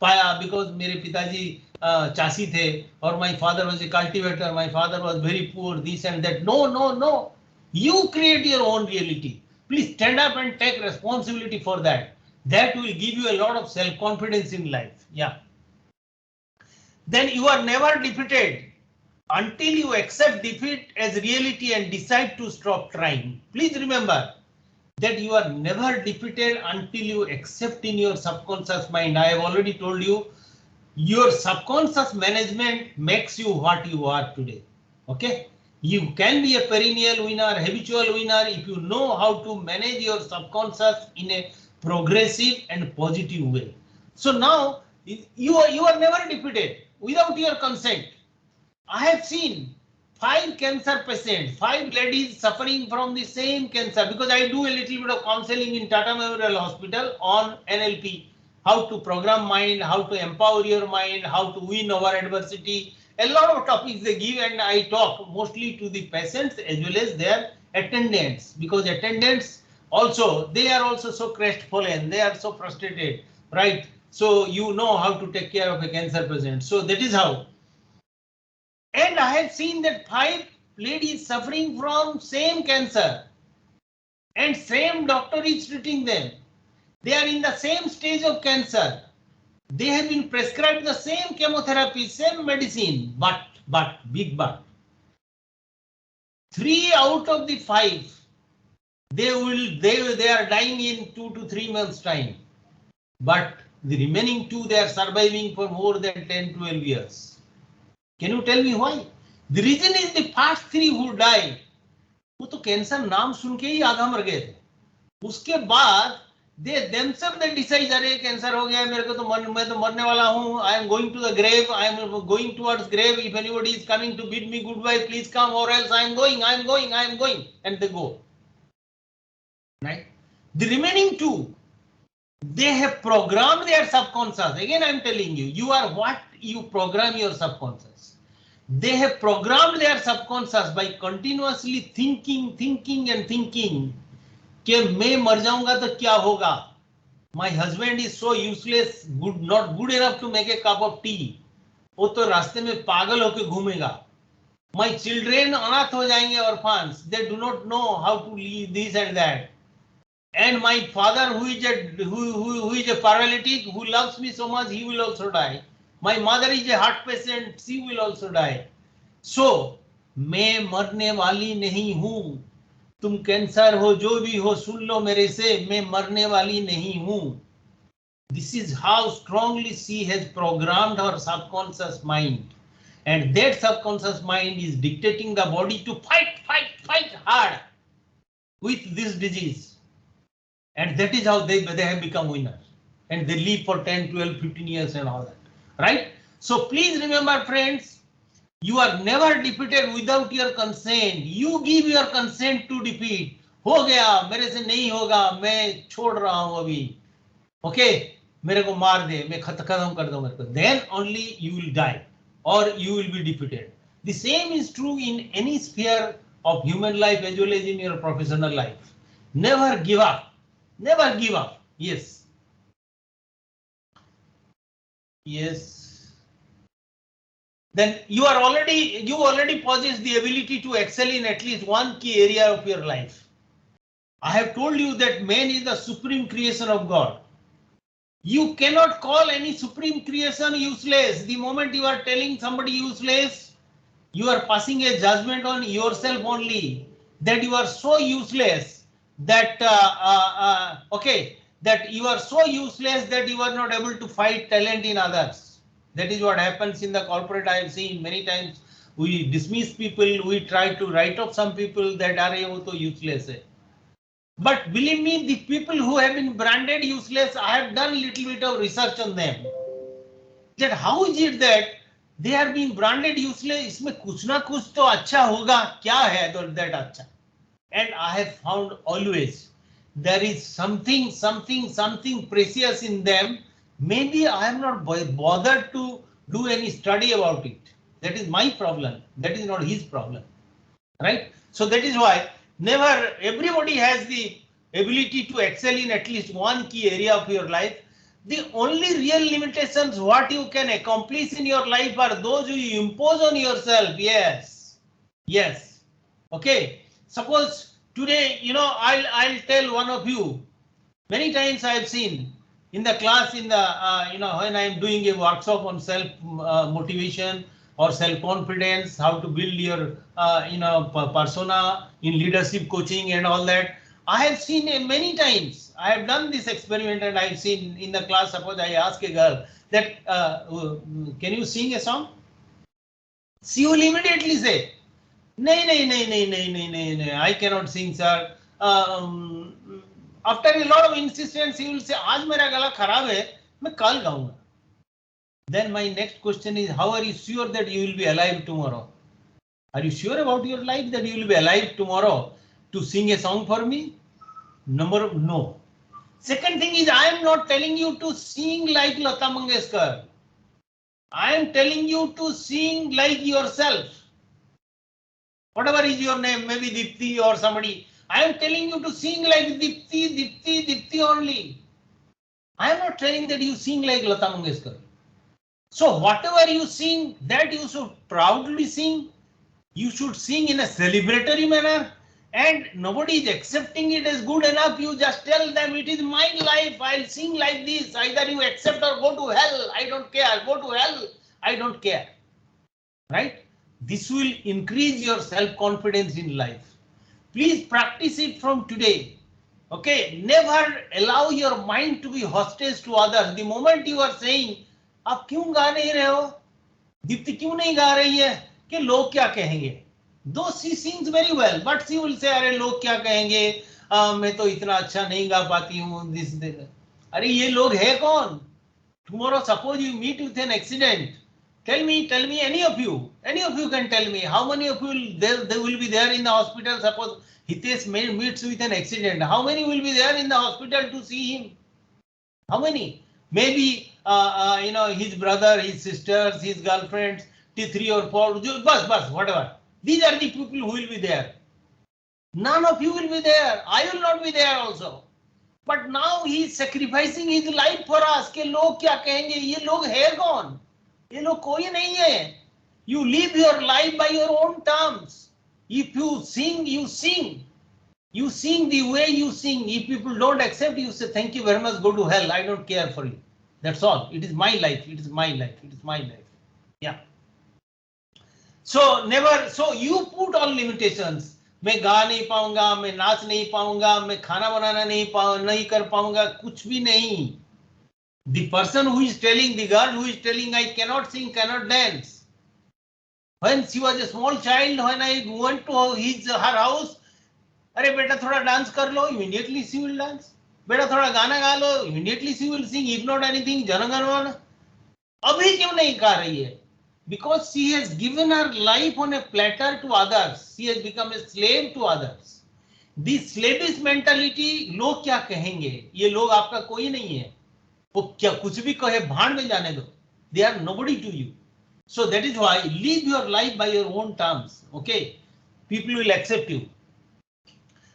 पाया because मेरे पिताजी चासी थे और my father was a cultivator, my father was very poor, this and that. No. You create your own reality. Please stand up and take responsibility for that. That will give you a lot of self-confidence in life. Yeah. Then you are never defeated until you accept defeat as reality and decide to stop trying. Please remember that you are never defeated until you accept in your subconscious mind. I have already told you, your subconscious management makes you what you are today. Okay. You can be a perennial winner, habitual winner if you know how to manage your subconscious in a progressive and positive way. So now you are never defeated without your consent. I have seen 5 cancer patients, 5 ladies suffering from the same cancer, because I do a little bit of counseling in Tata Memorial Hospital on NLP, how to program mind, how to empower your mind, how to win over adversity. A lot of topics they give, and I talk mostly to the patients as well as their attendants, because attendants also, they are also so crestfallen, they are so frustrated, right? So you know how to take care of a cancer patient. So that is how. And I have seen that 5 ladies suffering from same cancer and same doctor is treating them. They are in the same stage of cancer. They have been prescribed the same chemotherapy, same medicine, but, big but. 3 out of the 5, they are dying in 2 to 3 months time. But the remaining 2, they are surviving for more than 10, 12 years. Can you tell me why? The reason is the first 3 who died, वो तो cancer नाम सुन के ही आधा मर गए थे. उसके बाद they themselves they decide, अरे कैंसर हो गया मेरे को तो मैं तो मरने वाला हूँ. I am going to the grave. I am going towards grave. If anybody is coming to bid me goodbye, please come, or else I am going, and they go. Right? The remaining 2, they have programmed their subconscious. Again, I am telling you, you are what you program your subconscious. They have programmed their subconscious by continuously thinking कि मैं मर जाऊंगा तो क्या होगा. My husband is so useless, not good enough to make a cup of tea. वो तो रास्ते में पागल होके घूमेगा. My children अनाथ हो जाएंगे, orphans. They do not know how to live this and that. And my father, who is a paralytic, who loves me so much, he will also die. My mother is a heart patient, she will also die. So, मैं मरने वाली नहीं हूँ. तुम cancer हो, जो भी हो, सुन लो मेरे से, मैं मरने वाली नहीं हूँ. This is how strongly she has programmed her subconscious mind. and that subconscious mind is dictating the body to fight hard with this disease, and that is how they have become winners, and they live for 10, 12, 15 years and all that, right? So please remember, friends, you are never defeated without your consent. You give your consent to defeat. हो गया, मेरे से नहीं होगा, मैं छोड़ रहा हूं अभी, ओके, मेरे को मार दे, मैं खत्म कर दूं मेरे को, then only you will die or you will be defeated. The same is true in any sphere of human life as well as in your professional life. Never give up. Never give up. Yes. Yes. Then you already possess the ability to excel in at least one key area of your life. I have told you that man is the supreme creation of God. You cannot call any supreme creation useless. The moment you are telling somebody useless, you are passing a judgment on yourself only, that you are so useless that that you are so useless that you are not able to find talent in others. That is what happens in the corporate. I have seen many times. We dismiss people, we try to write off some people that are useless. But believe me, the people who have been branded useless, I have done a little bit of research on them. That how is it that they are being branded useless? इसमें कुछ ना कुछ तो अच्छा होगा, क्या है that अच्छा? And I have found always there is something precious in them. Maybe I am not bothered to do any study about it. That is my problem. That is not his problem, right? So that is why never, everybody has the ability to excel in at least one key area of your life. The only real limitations what you can accomplish in your life are those you impose on yourself. Yes. Okay. Suppose today, I'll tell one of you. Many times I have seen in the class, in the when I am doing a workshop on self motivation or self-confidence, how to build your persona in leadership coaching and all that. I have seen many times. I have done this experiment and I have seen in the class. Suppose I ask a girl that, can you sing a song? She will immediately say, no, I cannot sing, sir. After a lot of insistence, he will say, आज मेरा गला खराब है, मैं कल गाऊंगा. Then my next question is, how are you sure that you will be alive tomorrow? Are you sure about your life that you will be alive tomorrow to sing a song for me? No. Second thing is, I am not telling you to sing like Lata Mangeshkar. I am telling you to sing like yourself. Whatever is your name, maybe Dipti or somebody. I am telling you to sing like Dipti only. I am not telling that you sing like Lata Mangeshkar. So whatever you sing, that you should proudly sing. You should sing in a celebratory manner, and nobody is accepting it as good enough. You just tell them it is my life. I'll sing like this. Either you accept or go to hell. I don't care. Go to hell. I don't care. Right? This will increase your self-confidence in life. Please practice it from today. Okay? Never allow your mind to be hostage to others. The moment you are saying, आप क्यों गा नहीं रहे हो? दीप्ति क्यों नहीं गा रही है? कि लोग क्या कहेंगे? Though she sings very well, but she will say, अरे लोग क्या कहेंगे? मैं तो इतना अच्छा नहीं गा पाती हूँ. अरे ये लोग है कौन? Tomorrow, suppose you meet with an accident. Tell me, any of you can tell me how many of you they will be there in the hospital. Suppose Hitesh meets with an accident. How many will be there in the hospital to see him? How many? Maybe his brother, his sisters, his girlfriends, 3 or 4, bus, whatever. These are the people who will be there. None of you will be there. I will not be there also. But now he is sacrificing his life for us. कि लोग क्या कहेंगे? ये लोग है कौन? ये लोग कोई नहीं है. You live your life by your own terms. If you sing, you sing. You sing the way you sing. If people don't accept, you say, thank you very much, go to hell. I don't care for you. That's all. It is my life. It is my life. It is my life. Yeah. So you put all limitations. मैं गा नहीं पाऊंगा, मैं नाच नहीं पाऊंगा, मैं खाना बनाना नहीं कर पाऊंगा, कुछ भी नहीं. The person who is telling, the girl who is telling, I cannot sing, cannot dance. When she was a small child, when I went to her house, अरे बेटा थोड़ा डांस कर लो, immediately she will dance. बेटा थोड़ा गाना गा लो, immediately she will sing. If not anything, Jana Gana Mana. अभी क्यों नहीं गा रही है? Because she has given her life on a platter to others. She has become a slave to others. This slavish mentality, लोग क्या कहेंगे? ये लोग आपका कोई नहीं है. वो क्या कुछ भी कहे भाड़ में जाने दो. They are nobody to you. So that is why live your life by your own terms. Okay, people will accept you.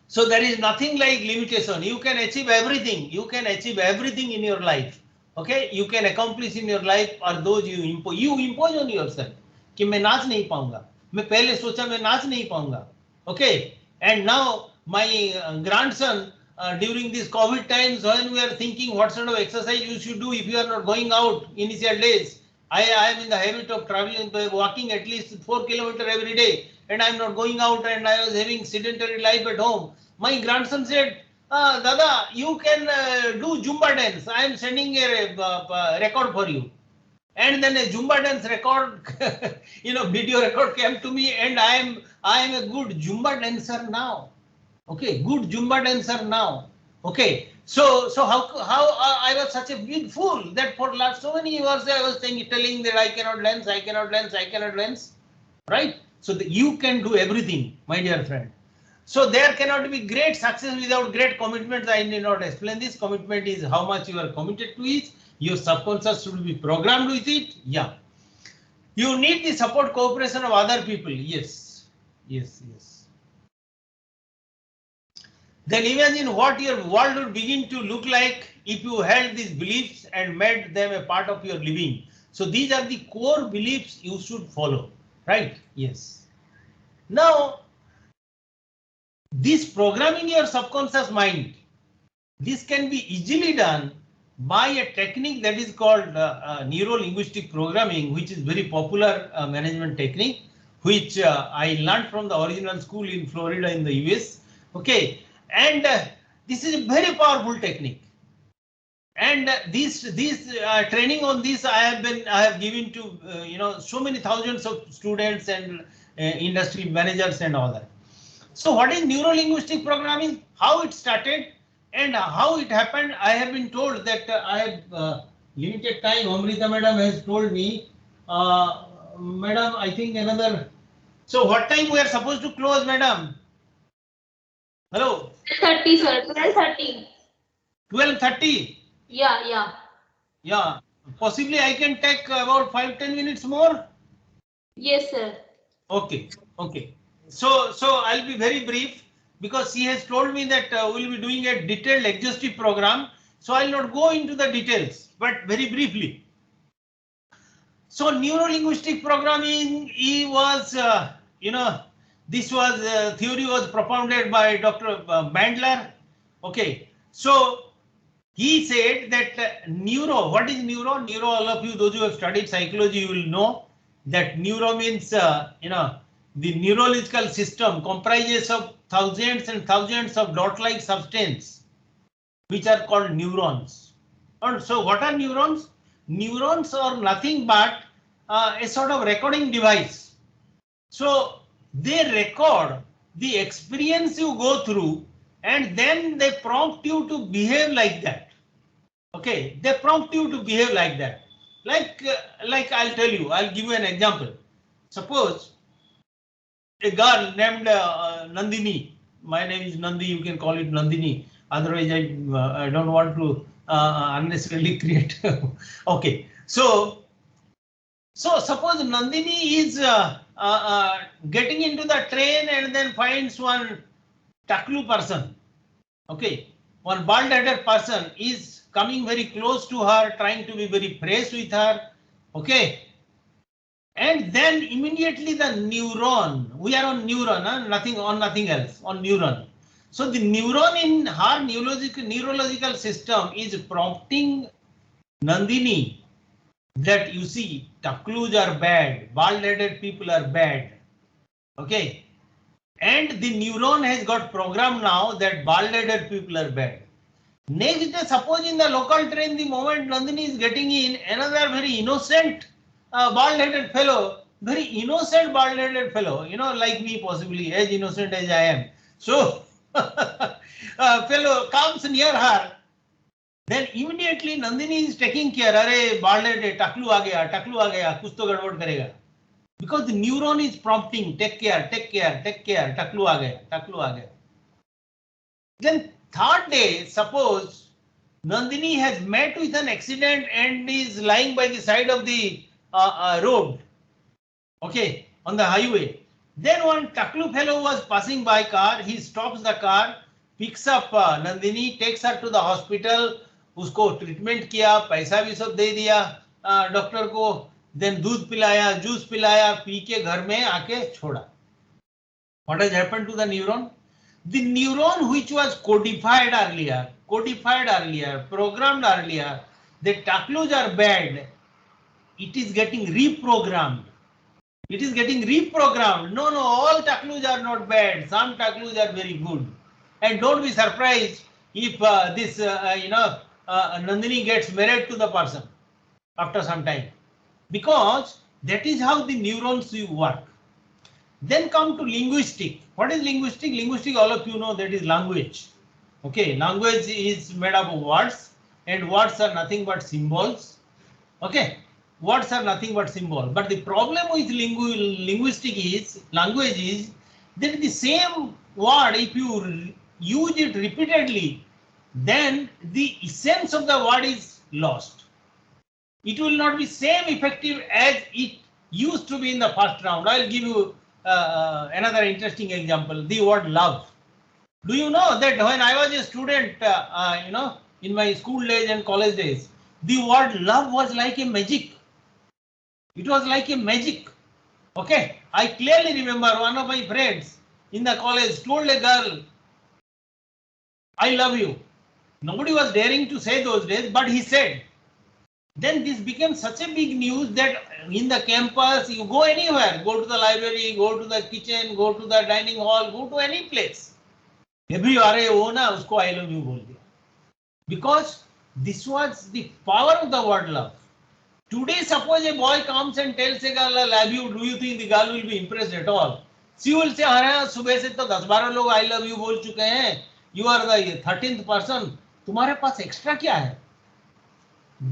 So there is nothing like limitation. You can achieve everything. You can achieve everything in your life. Okay, you can accomplish in your life or those you impose. You impose on yourself. कि मैं नाच नहीं पाऊंगा. मैं पहले सोचा मैं नाच नहीं पाऊंगा. Okay, and now my grandson during these COVID times, when we are thinking what sort of exercise you should do if you are not going out initial days. I am in the habit of traveling, walking at least 4 kilometers every day, and I am not going out, and I was having sedentary life at home. My grandson said, Dada, you can do Zumba dance. I am sending a record for you. And then a Zumba dance record, video record came to me, and I am a good Zumba dancer now. Okay, good Zumba dancer now. Okay, so how I was such a big fool that for last so many years I was telling that I cannot dance, right? So you can do everything, my dear friend. So there cannot be great success without great commitments. I need not explain this. Commitment is how much you are committed to it. Your subconscious should be programmed with it. Yeah. You need the support cooperation of other people. Yes. Then imagine what your world would begin to look like if you held these beliefs and made them a part of your living. So these are the core beliefs you should follow, right? Yes. Now, this programming your subconscious mind, this can be easily done by a technique that is called neuro-linguistic programming, which is very popular management technique, which I learned from the original school in Florida in the US. Okay, and this is a very powerful technique. And this training on this I have given to so many thousands of students and industry managers and all that. So what is neuro-linguistic programming? How it started and how it happened? I have been told that I have limited time. Amrita madam has told me, madam, I think another. So what time we are supposed to close, madam? Hello. 12:30, sir. 12:30. 12:30. Yeah. Possibly I can take about 5-10 minutes more. Yes, sir. Okay. So I'll be very brief because she has told me that we'll be doing a detailed exhaustive program. So I'll not go into the details, but very briefly. So neuro-linguistic programming was, this was theory was propounded by Dr. Bandler. Okay, so he said that what is neuro? Neuro, all of you, those who have studied psychology, you will know that neuro means, the neurological system comprises of thousands and thousands of dot-like substances, which are called neurons. And so what are neurons? Neurons are nothing but a sort of recording device. So they record the experience you go through and then they prompt you to behave like that. Okay, they prompt you to behave like that. Like I'll tell you, I'll give you an example. Suppose a girl named Nandini. My name is Nandi, you can call it Nandini. Otherwise, I don't want to unnecessarily create. Okay, so suppose Nandini is getting into the train and then finds one Taklu person. Okay, one bald-headed person is coming very close to her, trying to be very fresh with her. Okay. And then immediately the neuron, we are on neuron, nothing else, on neuron. So the neuron in her neurological system is prompting Nandini that you see, Taklus are bad, bald-headed people are bad. Okay. And the neuron has got programmed now that bald-headed people are bad. Next day, suppose in the local train, the moment Nandini is getting in, another very innocent bald-headed fellow very innocent bald-headed fellow, like me possibly, as innocent as I am. So, fellow comes near her. Then immediately Nandini is taking care. Arey bald-headed, taklu aa gaya, kuch to gadbad karega. Because the neuron is prompting, take care, taklu aa gaya. Then third day, suppose Nandini has met with an accident and is lying by the side of the road, okay, on the highway. Then one Taklu fellow was passing by car, he stops the car, picks up Nandini, takes her to the hospital, उसको treatment किया, पैसा भी सब दे दिया doctor को, then दूध पिलाया, juice पिलाया, पी के घर में आके छोड़ा. What has happened to the neuron? The neuron which was codified earlier, programmed earlier, that Taklus are bad, it is getting reprogrammed. No, all Taklus are not bad. Some Taklus are very good. And don't be surprised if Nandini gets married to the person after some time. Because that is how the neurons work. Then come to linguistic. What is linguistic? Linguistic, all of you know, that is language. Okay, language is made up of words, and words are nothing but symbols. Okay, words are nothing but symbols. But the problem with linguistic is, language is, that the same word, if you use it repeatedly, then the essence of the word is lost. It will not be same effective as it used to be in the first round. I will give you another interesting example, the word love. Do you know that when I was a student, in my school days and college days, the word love was like a magic. It was like a magic. Okay, I clearly remember one of my friends in the college told a girl, I love you. Nobody was daring to say those days, but he said. Then this became such a big news that in the campus, you go anywhere, go to the library, go to the kitchen, go to the dining hall, go to any place. Everywhere, usko I love you bol diya. Because this was the power of the word love. Today, suppose a boy comes and tells a girl, I love you, do you think the girl will be impressed at all? She will say, अरे सुबह से तो 10-12 लोग I love you बोल चुके हैं. You are the 13th person. तुम्हारे पास extra क्या है?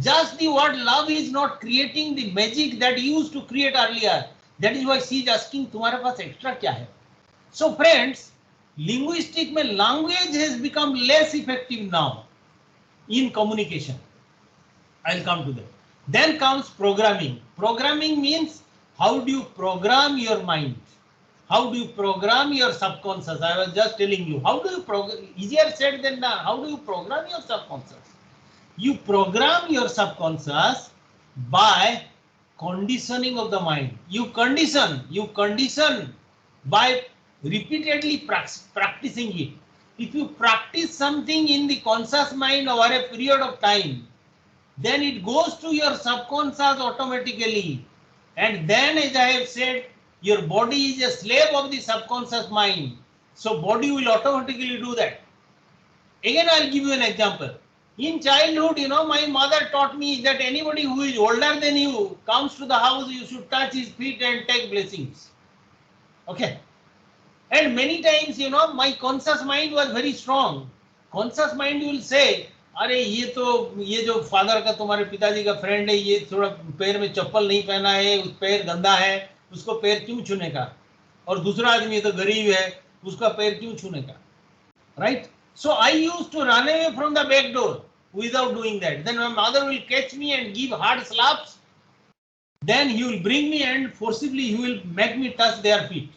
Just the word love is not creating the magic that used to create earlier. That is why she is asking, तुम्हारे पास extra क्या है? So friends, linguistic में language has become less effective now in communication. I'll come to that. Then comes programming. Programming means how do you program your mind? How do you program your subconscious? I was just telling you. How do you program? Easier said than done. How do you program your subconscious? You program your subconscious by conditioning of the mind. You condition by repeatedly practicing it. If you practice something in the conscious mind over a period of time, then it goes to your subconscious automatically. And then, as I have said, your body is a slave of the subconscious mind. So body will automatically do that. Again, I'll give you an example. In childhood, my mother taught me that anybody who is older than you comes to the house, you should touch his feet and take blessings. Okay. And many times, my conscious mind was very strong. Conscious mind will say, अरे ये जो father का तुम्हारे पिताजी का friend है, ये थोड़ा पैर में चप्पल नहीं पहना है, उस पैर गंदा है, उसको पैर क्यों छूने का? और दूसरा आदमी तो गरीब है, उसका पैर क्यों छूने का? Right? So I used to run away from the back door without doing that. Then my mother will catch me and give hard slaps. Then he will bring me and forcibly he will make me touch their feet.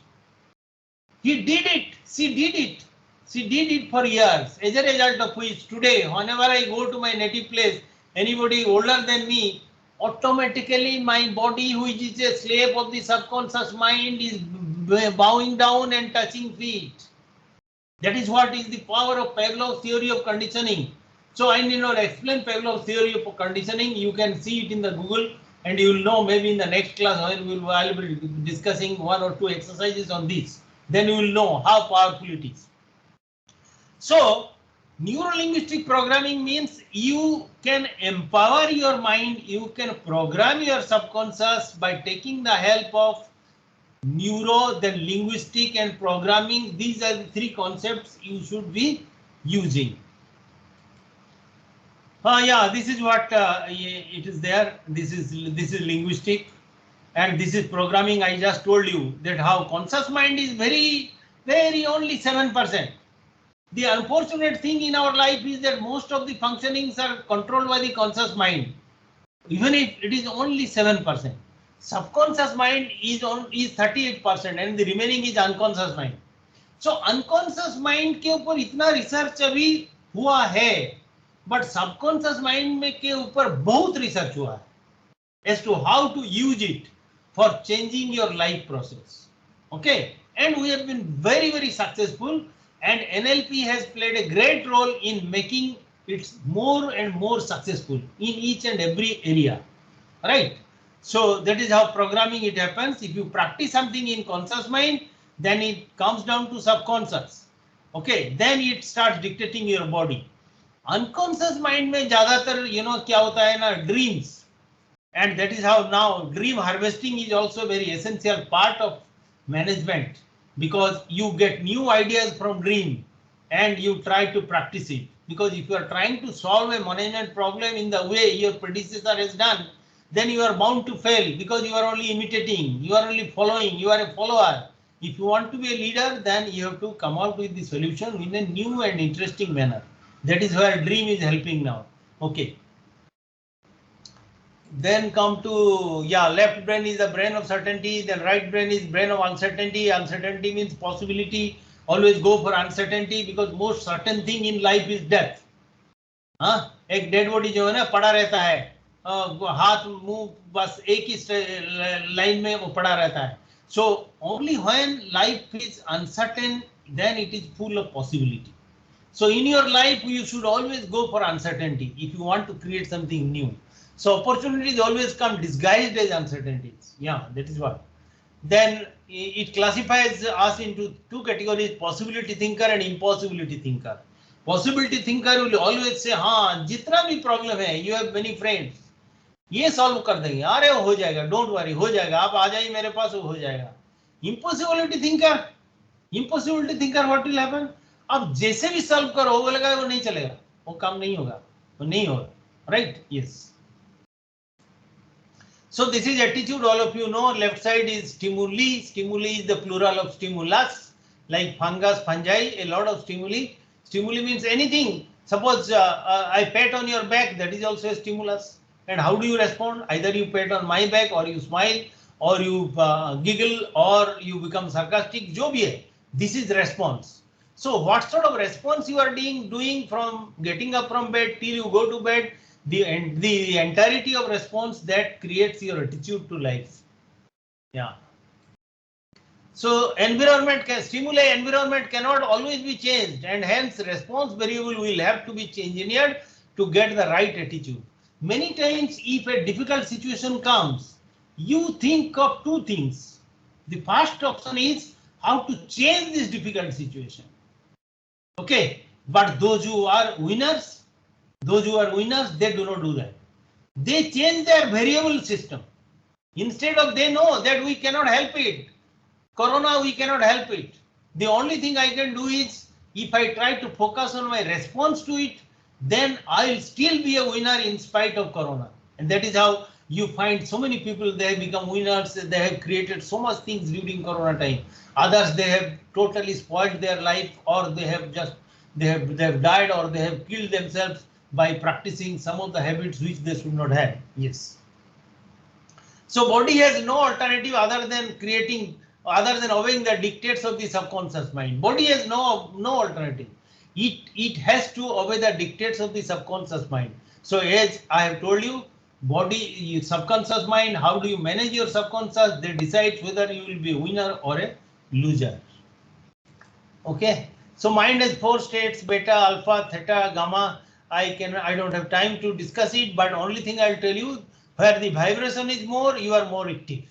He did it. She did it. She did it for years. As a result of which today, whenever I go to my native place, anybody older than me, automatically my body, which is a slave of the subconscious mind, is bowing down and touching feet. That is what is the power of Pavlov's theory of conditioning. So I need not explain Pavlov's theory of conditioning. You can see it in the Google, and you will know maybe in the next class when I will be discussing 1 or 2 exercises on this. Then you will know how powerful it is. So Neuro-linguistic programming means you can empower your mind, you can program your subconscious by taking the help of neuro, then linguistic and programming. These are the three concepts you should be using. Yeah, this is what it is there. This is linguistic, and this is programming. I just told you that how conscious mind is very only 7%. The unfortunate thing in our life is that most of the functionings are controlled by the conscious mind, even if it is only 7%. Subconscious mind is 38%, and the remaining is unconscious mind. So unconscious mind के ऊपर इतना research अभी हुआ है, but subconscious mind में के ऊपर बहुत रिसर्च हुआ है as to how to use it for changing your life process. Okay, and we have been very successful, and NLP has played a great role in making it more and more successful in each and every area, right? So that is how programming it happens. If you practice something in conscious mind, then it comes down to subconscious. Okay, then it starts dictating your body. Unconscious mind में ज़्यादातर क्या होता है ना, dreams, and that is how now dream harvesting is also a very essential part of management, because you get new ideas from dream and you try to practice it. Because if you are trying to solve a management problem in the way your predecessor has done, then you are bound to fail, because you are only imitating, you are only following, you are a follower. If you want to be a leader, then you have to come out with the solution in a new and interesting manner. That is where dream is helping now. Okay. Then come to, left brain is the brain of certainty, then right brain is brain of uncertainty. Uncertainty means possibility. Always go for uncertainty, because most certain thing in life is death. एक dead body जो है ना पड़ा रहता है, हाथ मुंह बस एक ही लाइन में वो पड़ा रहता है. So only when life is uncertain, then it is full of possibility. So in your life, you should always go for uncertainty if you want to create something new. So opportunities always come disguised as uncertainties. Yeah, that is what. Then it classifies us into two categories: possibility thinker and impossibility thinker. Possibility thinker will always say, हाँ जितना भी problem है, you have many friends, ये solve कर देंगे, अरे हो जाएगा, don't worry, हो जाएगा, आप आ जाइए मेरे पास, हो जाएगा. Impossibility thinker, what will happen? अब जैसे भी solve करो, वो बोलेगा वो नहीं चलेगा, वो काम नहीं होगा, वो नहीं होगा, right? Yes. So this is attitude, all of you know. Left side is stimuli. Stimuli is the plural of stimulus, like fungus, fungi, a lot of stimuli. Stimuli means anything. Suppose I pat on your back, that is also a stimulus. And how do you respond? Either you pat on my back, or you smile, or you giggle, or you become sarcastic. जो भी है, this is response. So what sort of response you are doing from getting up from bed till you go to bed? The entirety of response that creates your attitude to life. Yeah. So environment stimuli environment cannot always be changed, and hence response variable will have to be engineered to get the right attitude. Many times, if a difficult situation comes, you think of two things. The first option is how to change this difficult situation. Okay, but those who are winners, they do not do that. They change their variable system. Instead of, they know that we cannot help it. Corona, we cannot help it. The only thing I can do is, if I try to focus on my response to it, then I'll still be a winner in spite of Corona. And that is how you find so many people, they have become winners. They have created so much things during Corona time. Others, they have totally spoiled their life, or they have died, or they have killed themselves by practicing some of the habits which they should not have. Yes. So body has no alternative other than obeying the dictates of the subconscious mind. Body has no alternative. It has to obey the dictates of the subconscious mind. So as I have told you, body, subconscious mind, how do you manage your subconscious? They decide whether you will be a winner or a loser. Okay. So mind has 4 states: beta, alpha, theta, gamma. I don't have time to discuss it, but only thing I'll tell you, where the vibration is more, you are more active.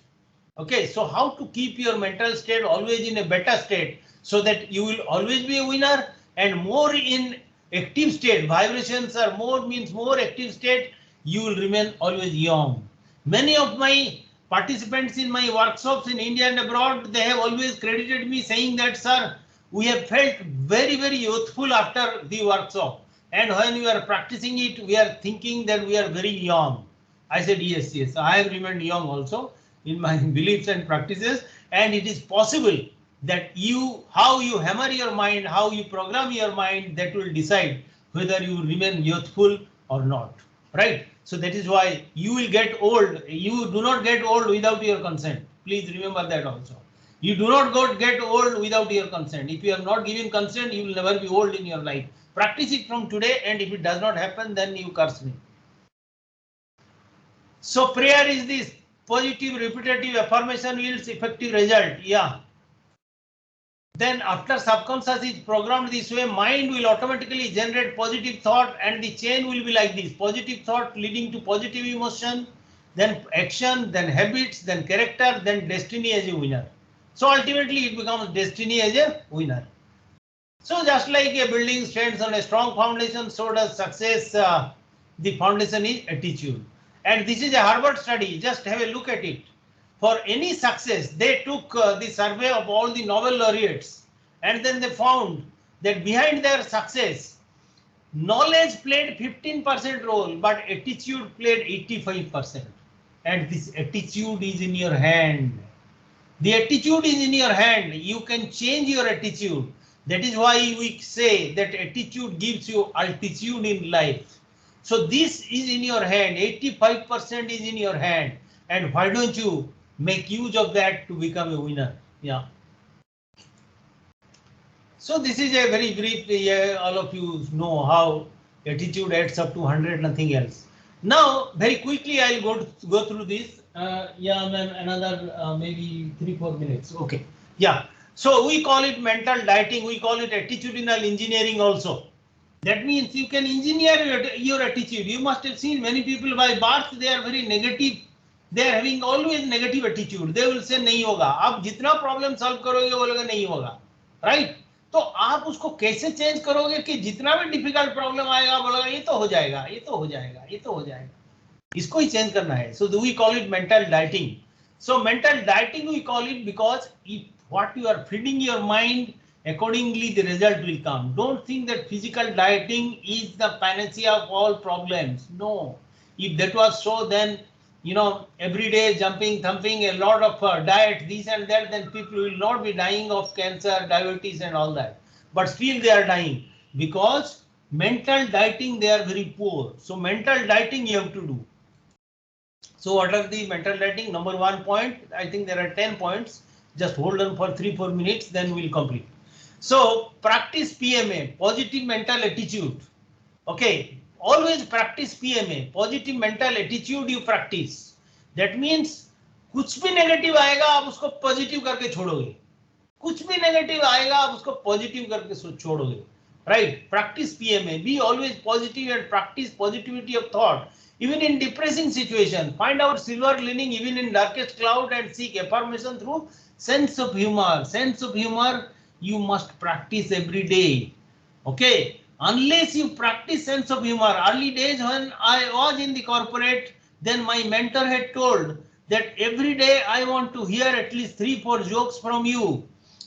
Okay, so how to keep your mental state always in a better state, so that you will always be a winner, and more in active state, vibrations are more means more active state, you will remain always young. Many of my participants in my workshops in India and abroad, they have always credited me saying that, sir, we have felt very, very youthful after the workshop. And when we are practicing it, we are thinking that we are very young. I said, yes, yes, I have remained young also in my beliefs and practices. And it is possible that how you hammer your mind, how you program your mind, that will decide whether you remain youthful or not, right? So that is why you will get old. You do not get old without your consent. Please remember that also. You do not get old without your consent. If you have not given consent, you will never be old in your life. Practice it from today, and if it does not happen, then you curse me. So prayer is this positive repetitive affirmation yields effective result. Yeah. Then after subconscious is programmed this way, mind will automatically generate positive thought, and the chain will be like this: positive thought leading to positive emotion, then action, then habits, then character, then destiny as a winner. So ultimately it becomes destiny as a winner. So just like a building stands on a strong foundation, so does success. The foundation is attitude. And this is a Harvard study. Just have a look at it. For any success, they took the survey of all the Nobel laureates, and then they found that behind their success, knowledge played 15% role, but attitude played 85%. And this attitude is in your hand. The attitude is in your hand. You can change your attitude. That is why we say that attitude gives you altitude in life. So this is in your hand. 85% is in your hand. And why don't you make use of that to become a winner? Yeah. So this is a very brief, all of you know how attitude adds up to 100, nothing else. Now, very quickly, I'll go through this. Yeah, ma'am, another maybe 3-4 minutes. Okay. Yeah. So we call it mental dieting. We call it attitudinal engineering also. That means you can engineer your attitude. You must have seen many people by birth, they are very negative. They are having always negative attitude. They will say नहीं होगा. आप जितना problem solve करोगे बोलेगा नहीं होगा. Right? तो आप उसको कैसे चेंज करोगे कि जितना भी डिफिकल्ट प्रॉब्लम आएगा बोलेगा ये तो हो जाएगा, ये तो हो जाएगा, ये तो हो जाएगा. इसको ही चेंज करना है. So we call it mental dieting. So mental dieting we call it because if what you are feeding your mind, accordingly the result will come. Don't think that physical dieting is the panacea of all problems. No. If that was so, then every day jumping, thumping, a lot of diet, this and that, then people will not be dying of cancer, diabetes and all that. But still they are dying because mental dieting, they are very poor. So mental dieting you have to do. So what are the mental dieting? Number 1 point, I think there are 10 points. Just hold on for 3-4 minutes, then we'll complete. So practice PMA, positive mental attitude. Okay. Always practice PMA, positive mental attitude you practice. That means कुछ भी negative आएगा आप उसको positive करके छोड़ोगे. कुछ भी negative आएगा आप उसको पॉजिटिव करके छोड़ोगे. Right? Practice PMA. Be always positive and practice positivity of thought. Even in depressing situation, find out silver lining even in darkest cloud and seek affirmation through sense of humor. Sense of humor you must practice every day. Okay. Unless you practice sense of humor. Early days when I was in the corporate, then my mentor had told that every day I want to hear at least 3-4 jokes from you.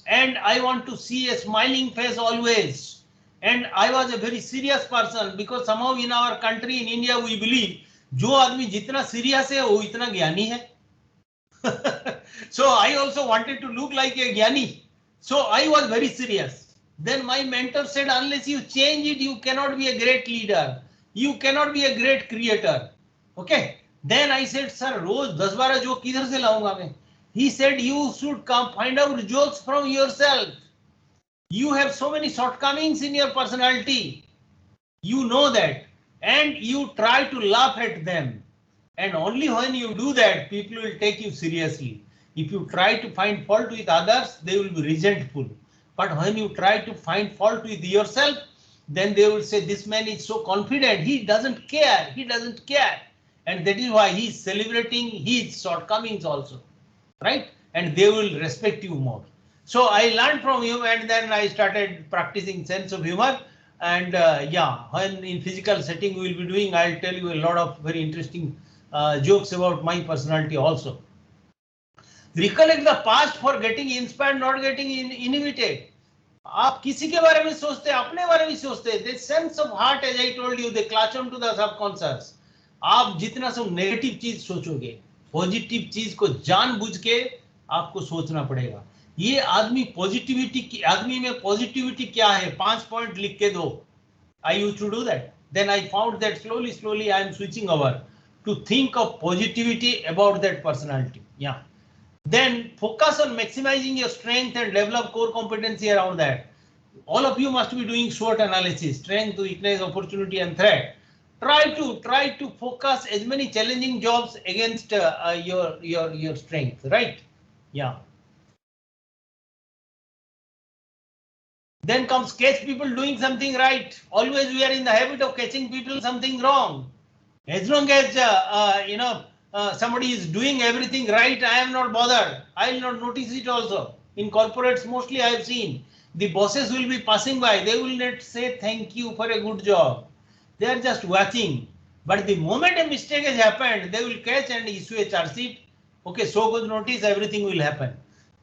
And I want to see a smiling face always. And I was a very serious person because somehow in our country, in India, we believe जो आदमी जितना serious है वो इतना ज्ञानी है. So I also wanted to look like a ज्ञानी. So I was very serious. Then my mentor said, unless you change it, you cannot be a great leader. You cannot be a great creator. Okay. Then I said, sir, रोज 10-12 joke किधर से लाऊंगा मैं? He said, you should come find out jokes from yourself. You have so many shortcomings in your personality. You know that. And you try to laugh at them. And only when you do that, people will take you seriously. If you try to find fault with others, they will be resentful. But when you try to find fault with yourself, then they will say, this man is so confident, he doesn't care, he doesn't care. And that is why he is celebrating his shortcomings also, right? And they will respect you more. So I learned from him and then I started practicing sense of humor. And yeah, when in physical setting we will be doing, I'll tell you a lot of very interesting jokes about my personality also. Recollect the past for getting inspired, not getting inhibited. आप किसी के बारे में सोचते हैं, अपने बारे में सोचते हैं. This sense of heart, as I told you, they clutch onto the subconscious. आप जितना सब नेगेटिव चीज सोचोगे, पॉजिटिव चीज को जानबूझ के आपको सोचना पड़ेगा. ये आदमी पॉजिटिविटी की, आदमी में पॉजिटिविटी क्या है, 5 पॉइंट लिख के दो. I used to do that. Then I found that slowly I am switching over to think of positivity about that personality. Yeah. Then focus on maximizing your strength and develop core competency around that. All of you must be doing SWOT analysis, strength, weakness, opportunity and threat. Try to focus as many challenging jobs against your strength, right? Yeah. Then comes catch people doing something right. Always we are in the habit of catching people something wrong. As long as somebody is doing everything right, I am not bothered. I will not notice it also. In corporates, mostly I have seen the bosses will be passing by. They will not say thank you for a good job. They are just watching. But the moment a mistake has happened, they will catch and issue a charge sheet. Okay, so good notice, everything will happen.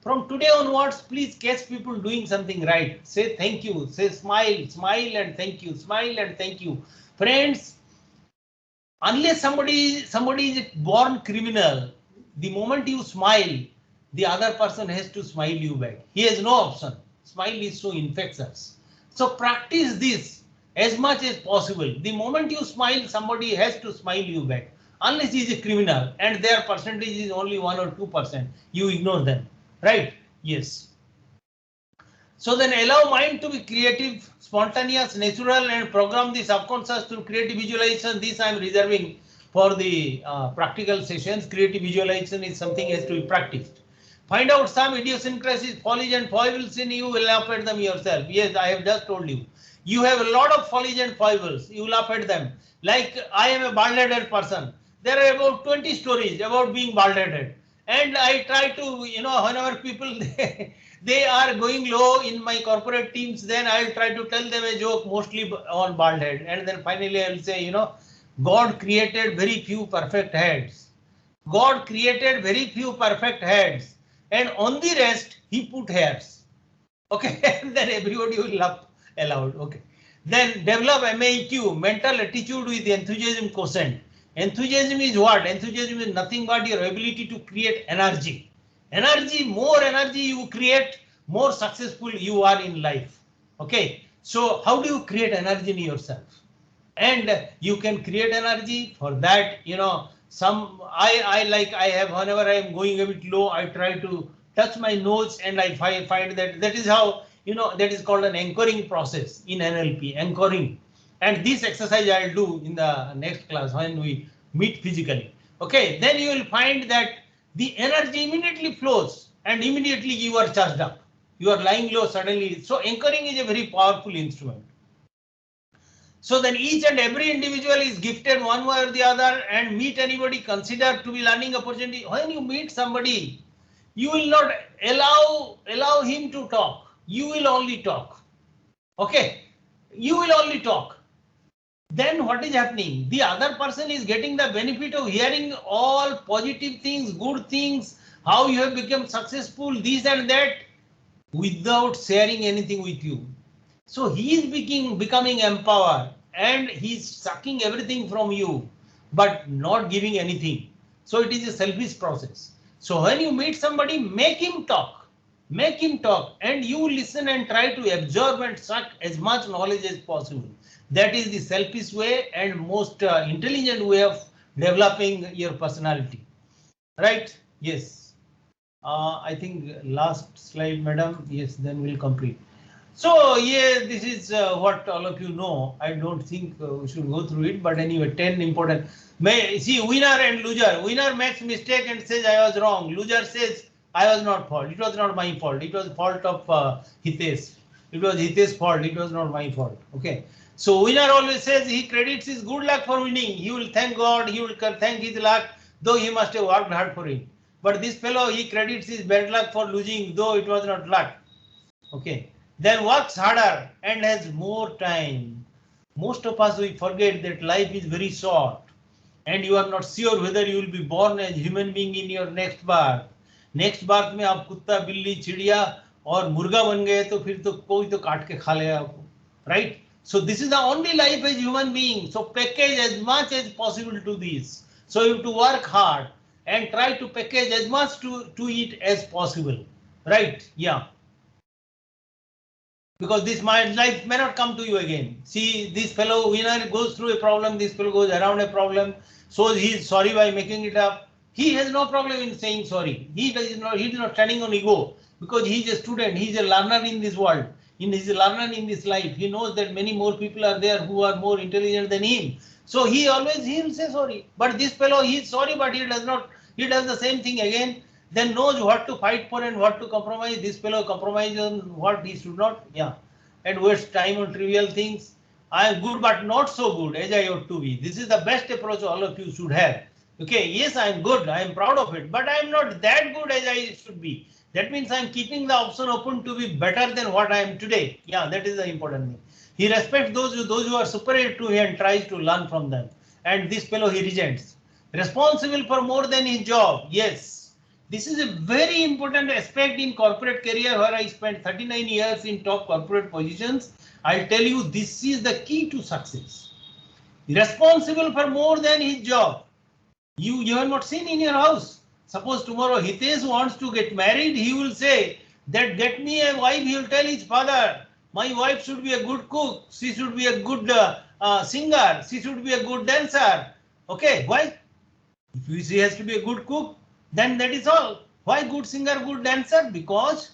From today onwards, please catch people doing something right. Say thank you. Say smile and thank you. Smile and thank you. Friends, unless somebody is born criminal, the moment you smile, the other person has to smile you back. He has no option. Smile is so infectious. So practice this as much as possible. The moment you smile, somebody has to smile you back. Unless he is a criminal and their percentage is only 1 or 2%, you ignore them. Right? Yes. So then allow mind to be creative, spontaneous, natural and program the subconscious through creative visualization. This I am reserving for the practical sessions. Creative visualization is something has to be practiced. Find out some idiosyncrasies, follies and foibles in you, will laugh at them yourself. Yes, I have just told you. You have a lot of follies and foibles. You laugh at them. Like I am a bald-headed person. There are about 20 stories about being bald-headed. And I try to, whenever people they are going low in my corporate teams, then I'll try to tell them a joke mostly on bald head. And then finally I'll say, God created very few perfect heads. God created very few perfect heads. And on the rest, he put hairs. Okay, and then everybody will laugh aloud. Okay. Then develop MEQ, mental attitude with enthusiasm quotient. Enthusiasm is what? Enthusiasm is nothing but your ability to create energy. Energy, more energy you create, more successful you are in life. Okay. So how do you create energy in yourself? And you can create energy for that, I have, whenever I am going a bit low, I try to touch my nose and I find that is how, that is called an anchoring process in NLP, anchoring. And this exercise I'll do in the next class when we meet physically. Okay, then you will find that the energy immediately flows and immediately you are charged up. You are lying low suddenly. So anchoring is a very powerful instrument. So then each and every individual is gifted one way or the other, and meet anybody considered to be learning opportunity. When you meet somebody, you will not allow him to talk. You will only talk. Okay, you will only talk. Then what is happening? The other person is getting the benefit of hearing all positive things, good things, how you have become successful, this and that, without sharing anything with you. So he is becoming empowered and he's sucking everything from you, but not giving anything. So it is a selfish process. So when you meet somebody, make him talk, and you listen and try to absorb and suck as much knowledge as possible. That is the selfish way and most intelligent way of developing your personality. Right? Yes. I think last slide, madam. Yes, then we'll complete. So yeah, this is what all of you know. I don't think we should go through it, but anyway, 10 important. See, winner and loser. Winner makes mistake and says I was wrong. Loser says I was not fault. It was not my fault. It was fault of Hitesh. It was Hitesh's fault. It was not my fault. Okay. So winner always says he credits his good luck for winning. He will thank God. He will thank his luck, though he must have worked hard for it. But this fellow, he credits his bad luck for losing, though it was not luck. Okay. then works harder and has more time. Most of us, we forget that life is very short and you are not sure whether you will be born as human being in your next birth. Next बार में आप कुत्ता बिल्ली चिड़िया और मुर्गा बन गए तो फिर तो कोई तो काट के खा लेगा आपको, right? So this is the only life as human being. So package as much as possible to this. So you have to work hard and try to package as much to it as possible, right? Yeah. Because this life may not come to you again. See, this fellow winner goes through a problem. This fellow goes around a problem. So he is sorry by making it up. He has no problem in saying sorry. He is not standing on ego because he is a student. He is a learner in this world. He is a learner in this life. He knows that many more people are there who are more intelligent than him. So he will say sorry. But this fellow, he is sorry, but he does the same thing again. Then knows what to fight for and what to compromise. This fellow compromises on what he should not. Yeah. And wastes time on trivial things. I am good, but not so good as I ought to be. This is the best approach all of you should have. Okay, yes, I am good, I am proud of it, but I am not that good as I should be. That means I am keeping the option open to be better than what I am today. Yeah, that is the important thing. He respects those who are superior to him and tries to learn from them. And this fellow he rejects. Responsible for more than his job. Yes, this is a very important aspect in corporate career where I spent 39 years in top corporate positions. I'll tell you, this is the key to success. Responsible for more than his job. You have not seen in your house. Suppose tomorrow Hitesh wants to get married, he will say that get me a wife. He will tell his father, my wife should be a good cook, she should be a good singer, she should be a good dancer. Okay, why? If she has to be a good cook, then that is all. Why good singer, good dancer? Because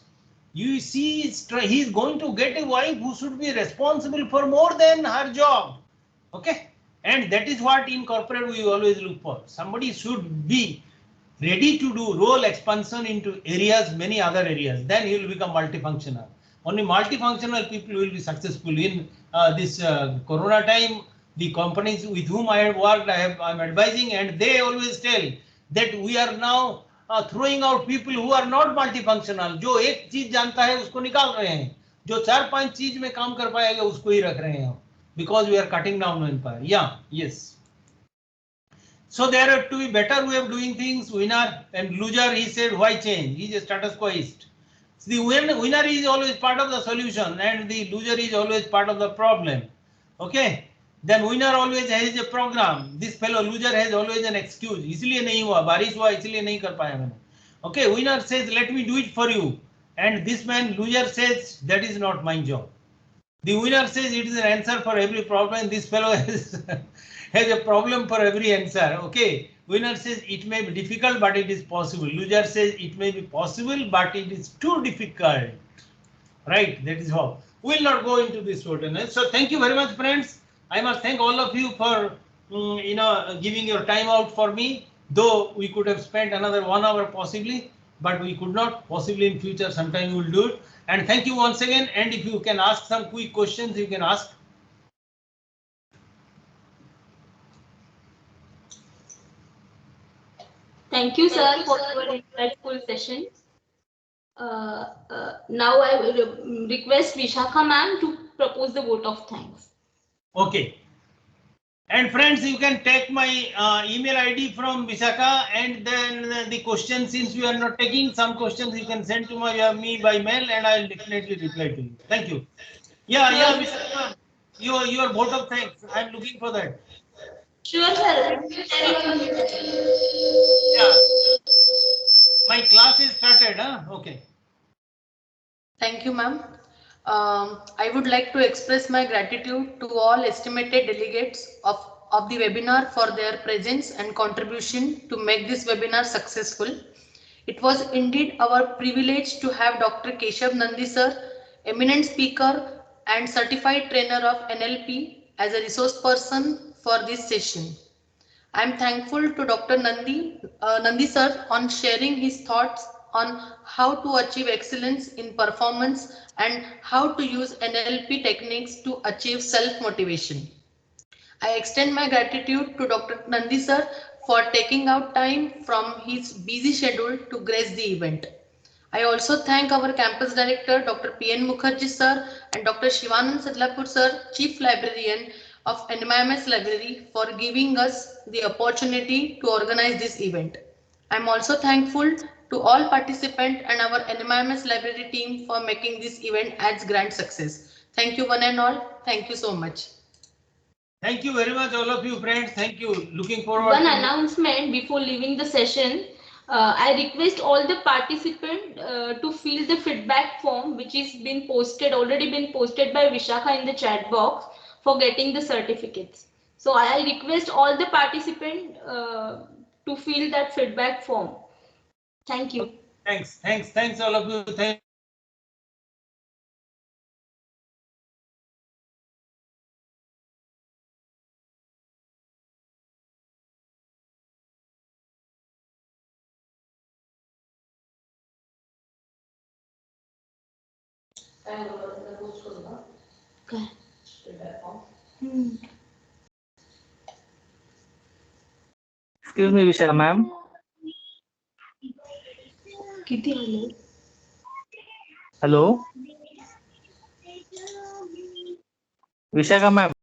you see he is going to get a wife who should be responsible for more than her job. Okay. And that is what in corporate we always look for. Somebody should be ready to do role expansion into areas, many other areas. Then he will become multifunctional. Only multifunctional people will be successful. In this Corona time, the companies with whom I have worked, I am advising, and they always tell that we are now throwing out people who are not multifunctional. जो एक चीज जानता है उसको निकाल रहे हैं, जो 4-5 चीज में काम कर पाएगा उसको ही रख रहे हैं. Because we are cutting down manpower. Yeah, yes. So there have to be better way of doing things. Winner and loser, he said, why change? He is a status quoist. So the winner is always part of the solution and the loser is always part of the problem. Okay. Then winner always has a program. This fellow loser has always an excuse. इसलिए नहीं हुआ, बारिश हुआ इसलिए नहीं कर पाया मैंने. Okay, winner says, let me do it for you. And this man, loser says, that is not my job. The winner says it is an answer for every problem. This fellow has a problem for every answer. Okay. Winner says it may be difficult, but it is possible. Loser says it may be possible, but it is too difficult. Right. That is how. We will not go into this shortness. So thank you very much, friends. I must thank all of you for giving your time out for me. Though we could have spent another 1 hour possibly, but we could not. Possibly in future sometime we will do it. And thank you once again. And if you can ask some quick questions, you can ask. Thank you, sir, for your insightful session. Now I will request Vishakha ma'am to propose the vote of thanks. Okay. And friends, you can take my email ID from Vishakha, and then the questions, since we are not taking some questions, you can send to me by mail, and I will definitely reply to you. Thank you. Yeah, Vishakha, your vote of thanks. I am looking for that. Sure, sir. Yeah. My class is started, huh? Okay. Thank you, ma'am. I would like to express my gratitude to all estimated delegates of the webinar for their presence and contribution to make this webinar successful. It was indeed our privilege to have Dr. Keshav Nandi sir, eminent speaker and certified trainer of NLP, as a resource person for this session. I am thankful to Dr. Nandi sir on sharing his thoughts on how to achieve excellence in performance and how to use NLP techniques to achieve self-motivation. I extend my gratitude to Dr. Nandi sir for taking out time from his busy schedule to grace the event. I also thank our campus director, Dr. P.N. Mukherjee sir and Dr. Shivanand Sadlapur sir, Chief Librarian of NMIMS Library, for giving us the opportunity to organize this event. I am also thankful to all participants and our NMIMS Library team for making this event as grand success. Thank you one and all. Thank you so much. Thank you very much, all of you friends. Thank you. Looking forward. One announcement before leaving the session. I request all the participants to fill the feedback form which is already been posted by Vishakha in the chat box for getting the certificates. So I request all the participants to fill that feedback form. Thank you. Thanks all of you. Thank Excuse me, Vishakha ma'am. Hello. Vishakha ma'am.